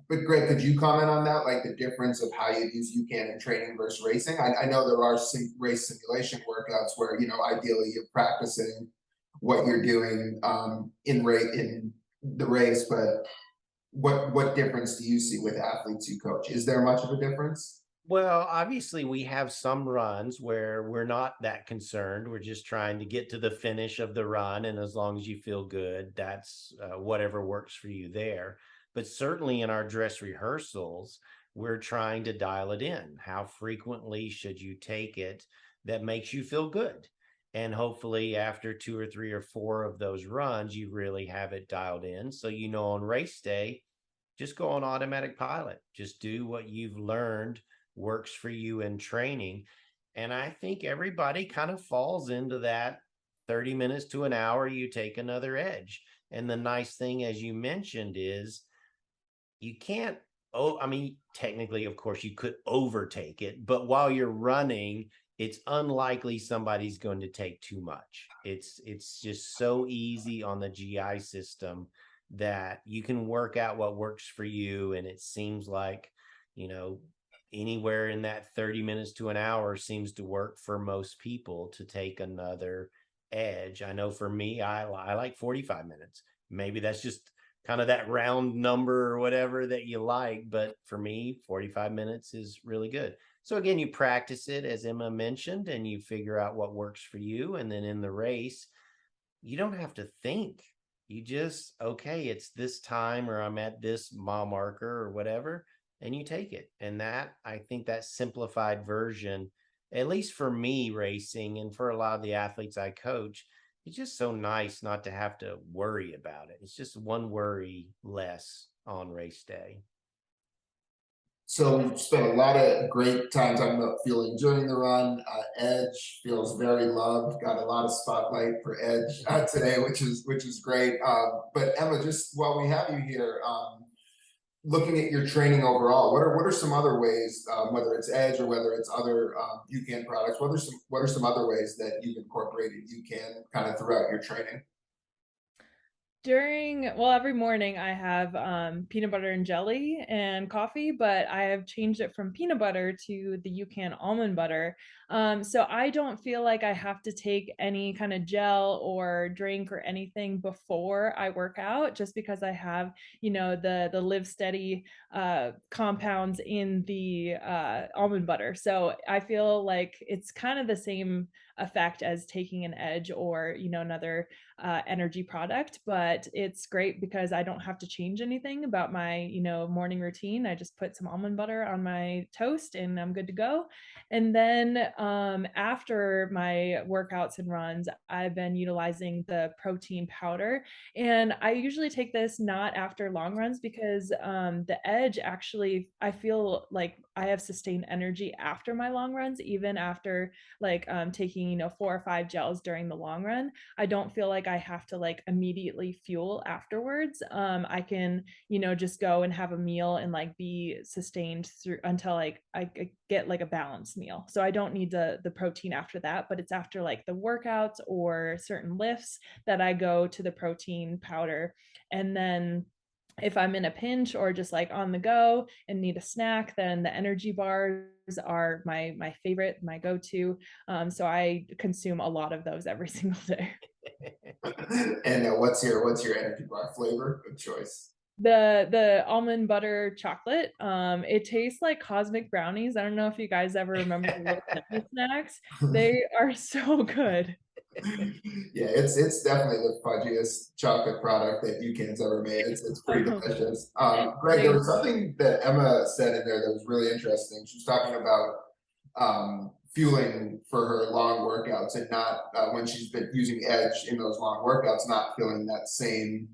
But Greg, could you comment on that, like the difference of how you use UCAN in training versus racing? I know there are race simulation workouts where, ideally you're practicing what you're doing in the race, but what difference do you see with athletes you coach? Is there much of a difference? Well, obviously, we have some runs where we're not that concerned. We're just trying to get to the finish of the run. And as long as you feel good, that's whatever works for you there. But certainly in our dress rehearsals, we're trying to dial it in. How frequently should you take it that makes you feel good? And hopefully, after 2 or 3 or 4 of those runs, you really have it dialed in. So, on race day, just go on automatic pilot. Just do what you've learned works for you in training. And I think everybody kind of falls into that 30 minutes to an hour, you take another edge. And the nice thing, as you mentioned, is you can't, technically, of course, you could overtake it, but while you're running, it's unlikely somebody's going to take too much. It's just so easy on the GI system that you can work out what works for you. And it seems like, anywhere in that 30 minutes to an hour seems to work for most people to take another edge. I know for me, I like 45 minutes. Maybe that's just kind of that round number or whatever that you like. But for me, 45 minutes is really good. So again, you practice it, as Emma mentioned, and you figure out what works for you. And then in the race, you don't have to think. You just, okay, it's this time, or I'm at this mile marker or whatever, and you take it. And that, I think that simplified version, at least for me racing and for a lot of the athletes I coach, it's just so nice not to have to worry about it. It's just one worry less on race day. So we've spent a lot of great time talking about fueling during the run. Edge feels very loved. Got a lot of spotlight for Edge today, which is great. But Emma, just while we have you here, looking at your training overall, what are some other ways, whether it's Edge or whether it's other UCAN products, what are some other ways that you've incorporated UCAN kind of throughout your training? Every morning I have peanut butter and jelly and coffee, but I have changed it from peanut butter to the UCAN almond butter. So I don't feel like I have to take any kind of gel or drink or anything before I work out, just because I have, the Live Steady compounds in the almond butter. So I feel like it's kind of the same effect as taking an Edge or, another energy product, but it's great because I don't have to change anything about my, morning routine. I just put some almond butter on my toast and I'm good to go. And then after my workouts and runs, I've been utilizing the protein powder. And I usually take this not after long runs because the Edge, actually, I feel like I have sustained energy after my long runs, even after like taking, 4 or 5 gels during the long run. I don't feel like I have to like immediately fuel afterwards. I can, just go and have a meal and like be sustained through until like I get like a balanced meal. So I don't need the protein after that, but it's after like the workouts or certain lifts that I go to the protein powder. And then if I'm in a pinch or just like on the go and need a snack, then the energy bars are my favorite, my go-to. So I consume a lot of those every single day. And what's your energy bar flavor of choice? The almond butter chocolate. It tastes like cosmic brownies. I don't know if you guys ever remember the little Debbie snacks. They are so good. Yeah, it's definitely the fudgiest chocolate product that UCAN's ever made. It's pretty delicious. Greg, there was something that Emma said in there that was really interesting. She was talking about fueling for her long workouts and not when she's been using Edge in those long workouts, not feeling that same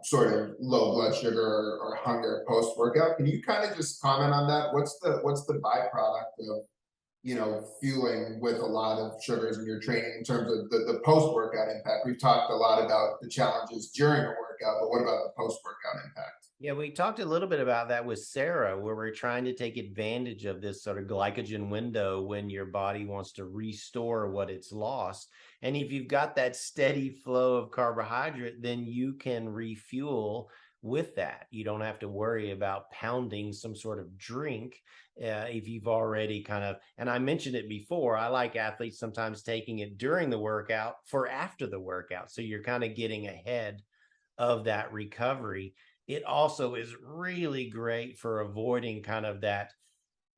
sort of low blood sugar or hunger post workout. Can you kind of just comment on that? What's the byproduct of fueling with a lot of sugars in your training in terms of the post-workout impact? We've talked a lot about the challenges during a workout, but what about the post-workout impact? Yeah, we talked a little bit about that with Sarah, where we're trying to take advantage of this sort of glycogen window when your body wants to restore what it's lost. And if you've got that steady flow of carbohydrate, then you can refuel with that. You don't have to worry about pounding some sort of drink if you've already kind of, and I mentioned it before, I like athletes sometimes taking it during the workout for after the workout. So you're kind of getting ahead of that recovery. It also is really great for avoiding kind of that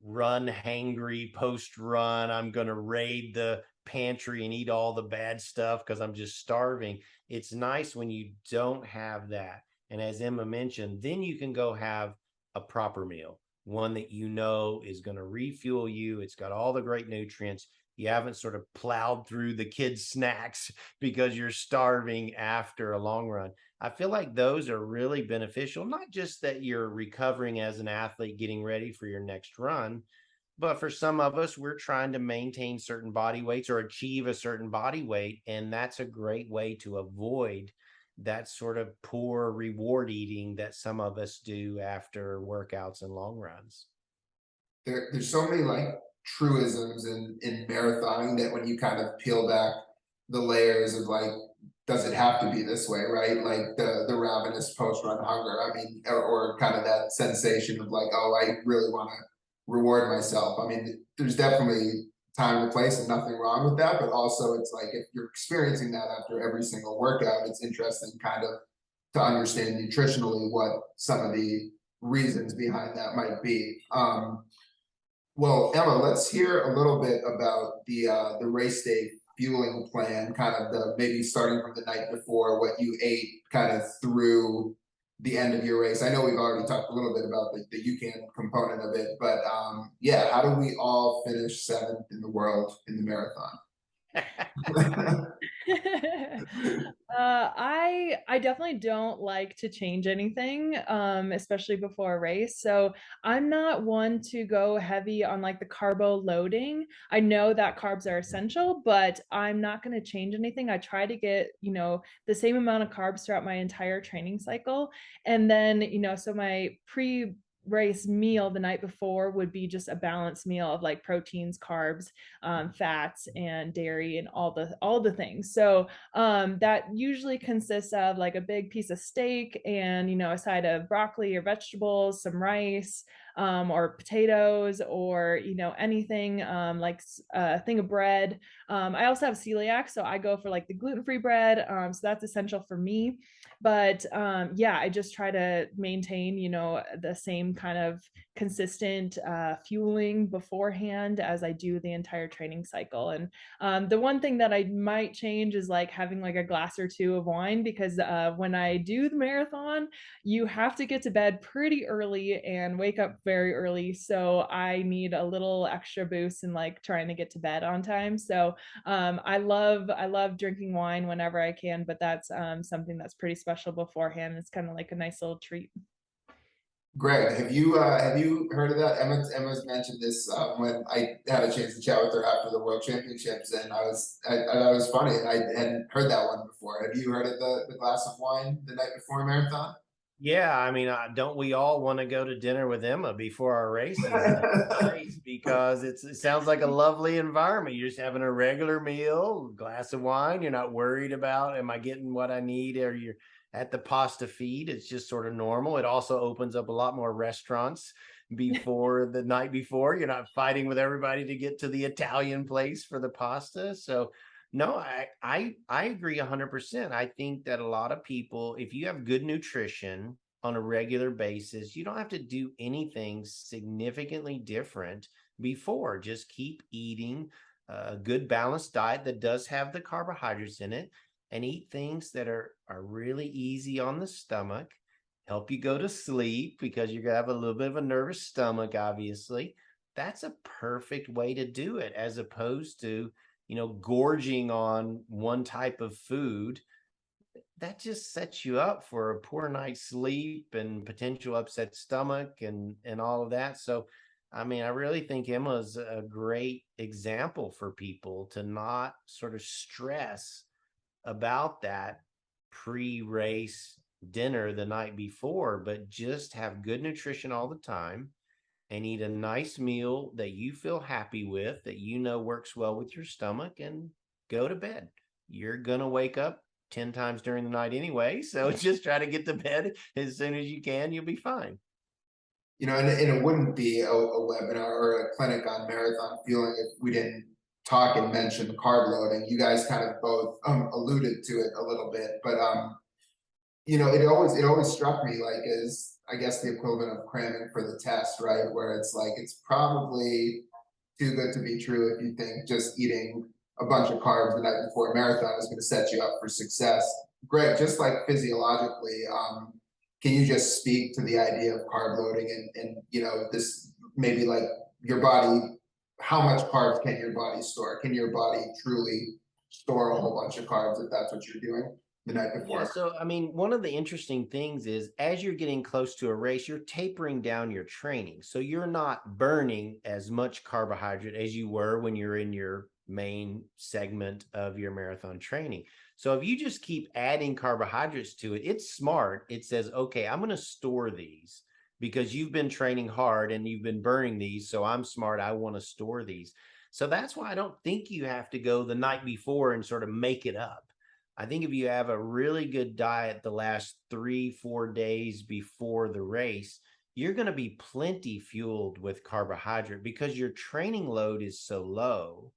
run hangry post run. I'm going to raid the pantry and eat all the bad stuff because I'm just starving. It's nice when you don't have that. And as Emma mentioned, then you can go have a proper meal, one that is going to refuel you. It's got all the great nutrients. You haven't sort of plowed through the kids' snacks because you're starving after a long run. I feel like those are really beneficial, not just that you're recovering as an athlete, getting ready for your next run, but for some of us, we're trying to maintain certain body weights or achieve a certain body weight. And that's a great way to avoid that sort of poor reward eating that some of us do after workouts and long runs. There's so many like truisms in marathoning that when you kind of peel back the layers of like, does it have to be this way, right? Like the ravenous post run hunger. I mean, or kind of that sensation of like, oh, I really want to reward myself. I mean, there's definitely time and place and nothing wrong with that, but also it's like if you're experiencing that after every single workout, it's interesting kind of to understand nutritionally what some of the reasons behind that might be. Well, Emma, let's hear a little bit about the race day fueling plan, kind of the maybe starting from the night before, what you ate kind of through the end of your race. I know we've already talked a little bit about the UCAN component of it, but yeah, how do we all finish 7th in the world in the marathon? I definitely don't like to change anything, especially before a race. So I'm not one to go heavy on like the carbo loading. I know that carbs are essential, but I'm not going to change anything. I try to get, the same amount of carbs throughout my entire training cycle. And then, so my race meal the night before would be just a balanced meal of like proteins, carbs, fats, and dairy, and all the things. So that usually consists of like a big piece of steak and a side of broccoli or vegetables, some rice, or potatoes, or anything, like a thing of bread. I also have celiac, so I go for like the gluten-free bread. So that's essential for me. But yeah, I just try to maintain the same kind of consistent fueling beforehand as I do the entire training cycle. And the one thing that I might change is like having like a glass or two of wine, because when I do the marathon, you have to get to bed pretty early and wake up very early. So I need a little extra boost in like trying to get to bed on time. So I love drinking wine whenever I can, but that's something that's pretty special beforehand. It's kind of like a nice little treat. Greg, have you heard of that? Emma's mentioned this when I had a chance to chat with her after the World Championships, and I thought it was funny, and I hadn't heard that one before. Have you heard of the glass of wine the night before a marathon? Yeah, I mean, don't we all want to go to dinner with Emma before our races? Nice, because it sounds like a lovely environment. You're just having a regular meal, glass of wine. You're not worried about, am I getting what I need? Or you're at the pasta feed. It's just sort of normal. It also opens up a lot more restaurants before the night before. You're not fighting with everybody to get to the Italian place for the pasta. So no, I agree 100%. I think that a lot of people, if you have good nutrition on a regular basis, you don't have to do anything significantly different before. Just keep eating a good balanced diet that does have the carbohydrates in it, and eat things that are really easy on the stomach, help you go to sleep because you're gonna have a little bit of a nervous stomach, obviously. That's a perfect way to do it, as opposed to gorging on one type of food. That just sets you up for a poor night's sleep and potential upset stomach and all of that. So, I mean, I really think Emma's a great example for people to not sort of stress about that pre-race dinner the night before, but just have good nutrition all the time and eat a nice meal that you feel happy with, that works well with your stomach, and go to bed. You're going to wake up 10 times during the night anyway. So just try to get to bed as soon as you can. You'll be fine. And it wouldn't be a webinar or a clinic on marathon fueling if we didn't talk and mention carb loading. You guys kind of both alluded to it a little bit, but it always struck me like as, I guess, the equivalent of cramming for the test, right? Where it's like, it's probably too good to be true if you think just eating a bunch of carbs the night before a marathon is going to set you up for success. Greg, just like physiologically, can you just speak to the idea of carb loading and this maybe like your body, how much carbs can your body store? Can your body truly store a whole bunch of carbs if that's what you're doing the night before? Yeah, so I mean, one of the interesting things is as you're getting close to a race, you're tapering down your training. So you're not burning as much carbohydrate as you were when you're in your main segment of your marathon training. So if you just keep adding carbohydrates to it, it's smart. It says, okay, I'm going to store these because you've been training hard and you've been burning these. So I'm smart. I want to store these. So that's why I don't think you have to go the night before and sort of make it up. I think if you have a really good diet the last 3-4 days before the race, you're going to be plenty fueled with carbohydrate because your training load is so low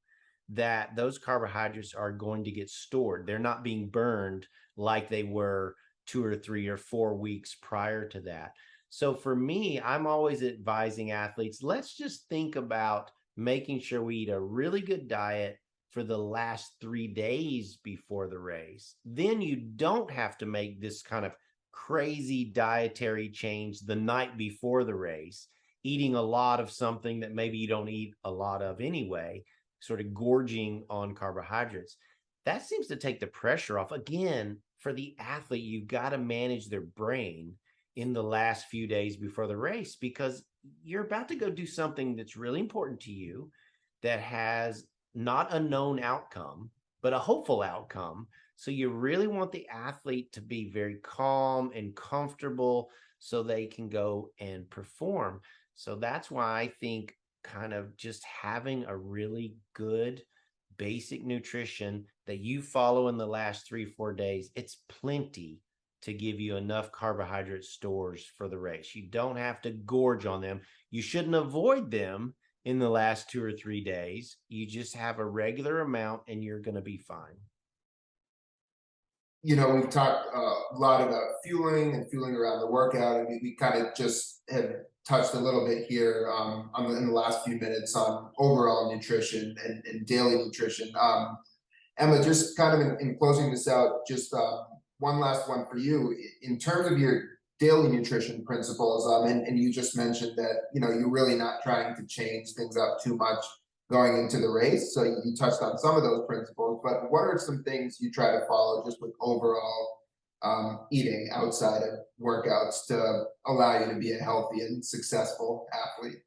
that those carbohydrates are going to get stored. They're not being burned like they were 2 or 3 or 4 weeks prior to that. So for me, I'm always advising athletes, let's just think about making sure we eat a really good diet for the last 3 days before the race. Then you don't have to make this kind of crazy dietary change the night before the race, eating a lot of something that maybe you don't eat a lot of anyway, sort of gorging on carbohydrates. That seems to take the pressure off. Again, for the athlete, you've got to manage their brain in the last few days before the race because you're about to go do something that's really important to you that has not a known outcome, but a hopeful outcome. So you really want the athlete to be very calm and comfortable so they can go and perform. So that's why I think kind of just having a really good basic nutrition that you follow in the last 3-4 days, it's plenty to give you enough carbohydrate stores for the race. You don't have to gorge on them. You shouldn't avoid them in the last 2 or 3 days. You just have a regular amount and you're going to be fine. We've talked a lot about fueling and fueling around the workout, and we kind of just have touched a little bit here in the last few minutes on overall nutrition and daily nutrition. Emma, just kind of in closing this out, just one last one for you. In terms of your daily nutrition principles, and you just mentioned that, you're really not trying to change things up too much going into the race. So you touched on some of those principles, but what are some things you try to follow just with overall eating outside of workouts to allow you to be a healthy and successful athlete?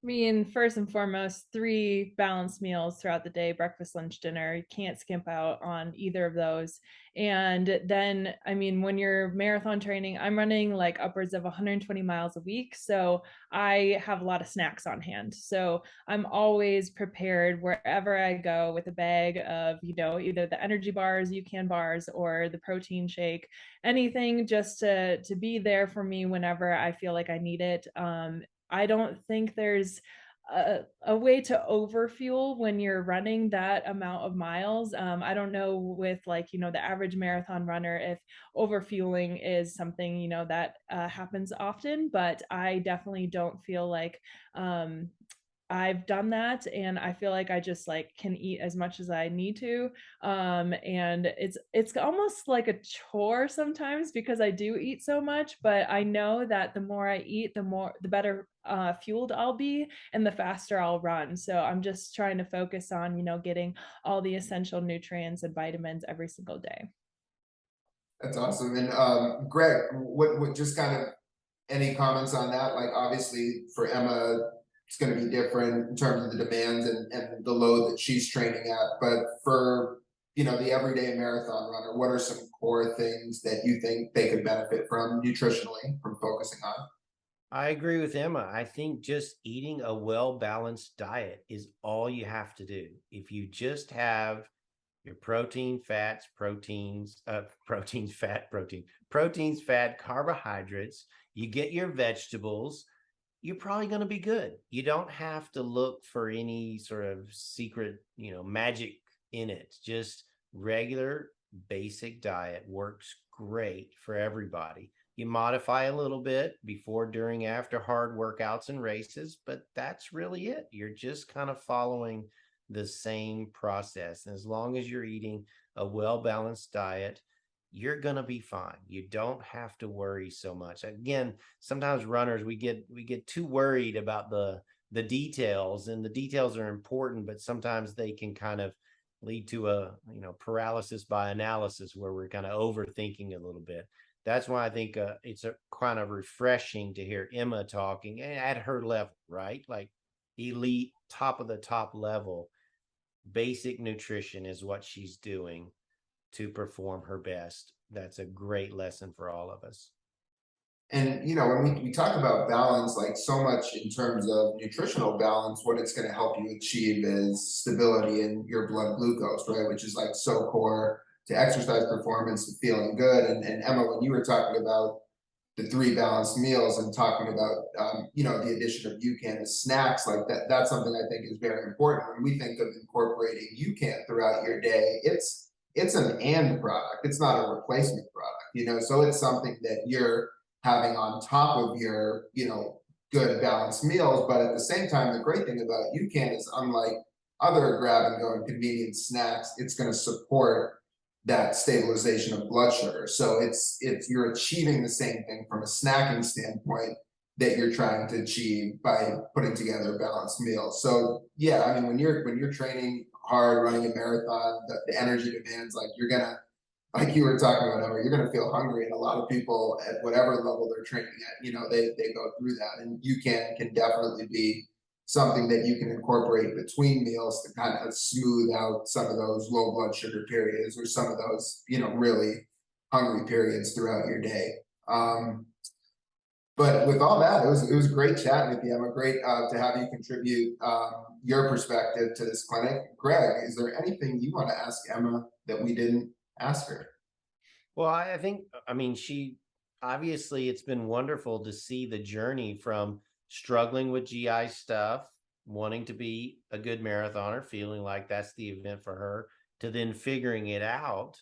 I mean, first and foremost, 3 balanced meals throughout the day, breakfast, lunch, dinner. You can't skimp out on either of those. And then, I mean, when you're marathon training, I'm running like upwards of 120 miles a week. So I have a lot of snacks on hand. So I'm always prepared wherever I go with a bag of, either the energy bars, UCAN bars, or the protein shake, anything just to be there for me whenever I feel like I need it. I don't think there's a way to overfuel when you're running that amount of miles. I don't know with the average marathon runner if overfueling is something, that happens often, but I definitely don't feel like I've done that, and I feel like I just can eat as much as I need to. And it's almost like a chore sometimes because I do eat so much, but I know that the more I eat, the better fueled I'll be and the faster I'll run. So I'm just trying to focus on, getting all the essential nutrients and vitamins every single day. That's awesome. And Greg, what just kind of any comments on that? Like obviously for Emma, it's going to be different in terms of the demands and the load that she's training at. But for the everyday marathon runner, what are some core things that you think they could benefit from nutritionally from focusing on? I agree with Emma. I think just eating a well-balanced diet is all you have to do. If you just have your proteins, fat, carbohydrates, you get your vegetables, you're probably going to be good. You don't have to look for any sort of secret, magic in it. Just regular basic diet works great for everybody. You modify a little bit before, during, after hard workouts and races, but that's really it. You're just kind of following the same process. And as long as you're eating a well-balanced diet, you're going to be fine. You don't have to worry so much. Again, sometimes runners, we get too worried about the details, and the details are important, but sometimes they can kind of lead to a paralysis by analysis where we're kind of overthinking a little bit. That's why I think it's a kind of refreshing to hear Emma talking at her level, right? Like elite, top of the top level. Basic nutrition is what she's doing to perform her best. That's a great lesson for all of us. And when we talk about balance, like so much in terms of nutritional balance, what it's going to help you achieve is stability in your blood glucose, right? Which is like so core to exercise performance and feeling good. And Emma, when you were talking about the 3 balanced meals and talking about the addition of UCAN as snacks, like that's something I think is very important. When we think of incorporating UCAN throughout your day, it's an and product. It's not a replacement product, so it's something that you're having on top of your good balanced meals. But at the same time, the great thing about UCAN is, unlike other grab and go and convenience snacks, it's going to support that stabilization of blood sugar. So it's you're achieving the same thing from a snacking standpoint that you're trying to achieve by putting together a balanced meal. So yeah, I mean, when you're training hard, running a marathon, the energy demands, like you're gonna, like you were talking about, Emma, you're gonna feel hungry, and a lot of people at whatever level they're training at, they go through that, and you can definitely be something that you can incorporate between meals to kind of smooth out some of those low blood sugar periods or some of those, really hungry periods throughout your day. But with all that, it was great chatting with you, Emma. Great to have you contribute your perspective to this clinic. Greg, is there anything you want to ask Emma that we didn't ask her? Well, I think, I mean, obviously it's been wonderful to see the journey from struggling with GI stuff, wanting to be a good marathoner, feeling like that's the event for her, to then figuring it out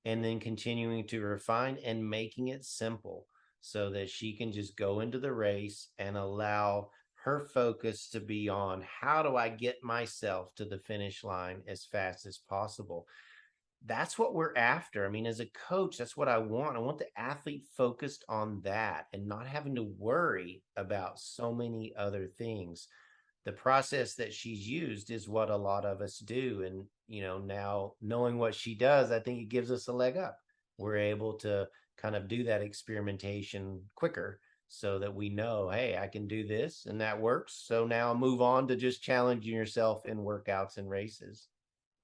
and then continuing to refine and making it simple so that she can just go into the race and allow her focus to be on how do I get myself to the finish line as fast as possible. That's what we're after. I mean, as a coach, that's what I want. I want the athlete focused on that and not having to worry about so many other things. The process that she's used is what a lot of us do. And, now knowing what she does, I think it gives us a leg up. we're able to kind of do that experimentation quicker so that we know, hey, I can do this and that works. So now move on to just challenging yourself in workouts and races.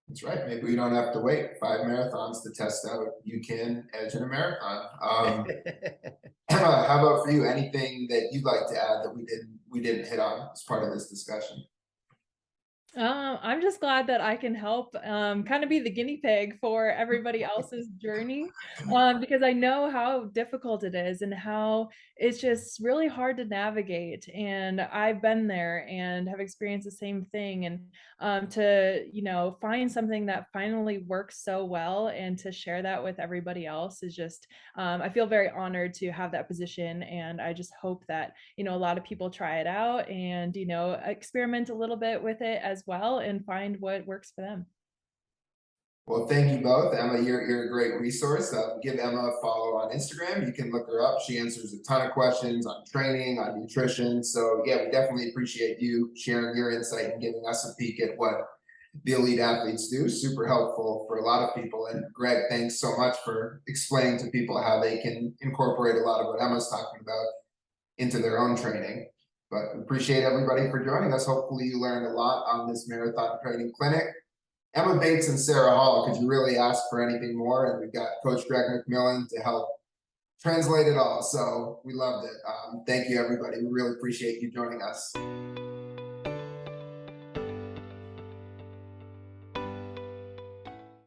That's right. Maybe we don't have to wait 5 marathons to test out UCAN edge in a marathon. Emma, how about for you? Anything that you'd like to add that we didn't hit on as part of this discussion? I'm just glad that I can help kind of be the guinea pig for everybody else's journey, because I know how difficult it is and how it's just really hard to navigate. And I've been there and have experienced the same thing. And to, find something that finally works so well and to share that with everybody else is just, I feel very honored to have that position. And I just hope that, a lot of people try it out and, experiment a little bit with it as well and find what works for them. Well, thank you both. Emma, you're a great resource. Give Emma a follow on Instagram. You can look her up. She answers a ton of questions on training, on nutrition. So yeah, we definitely appreciate you sharing your insight and giving us a peek at what the elite athletes do. Super helpful for a lot of people. And Greg, thanks so much for explaining to people how they can incorporate a lot of what Emma's talking about into their own training. But appreciate everybody for joining us. Hopefully you learned a lot on this marathon training clinic. Emma Bates and Sara Hall, could you really ask for anything more? And we've got Coach Greg McMillan to help translate it all. So we loved it. Thank you, everybody. We really appreciate you joining us.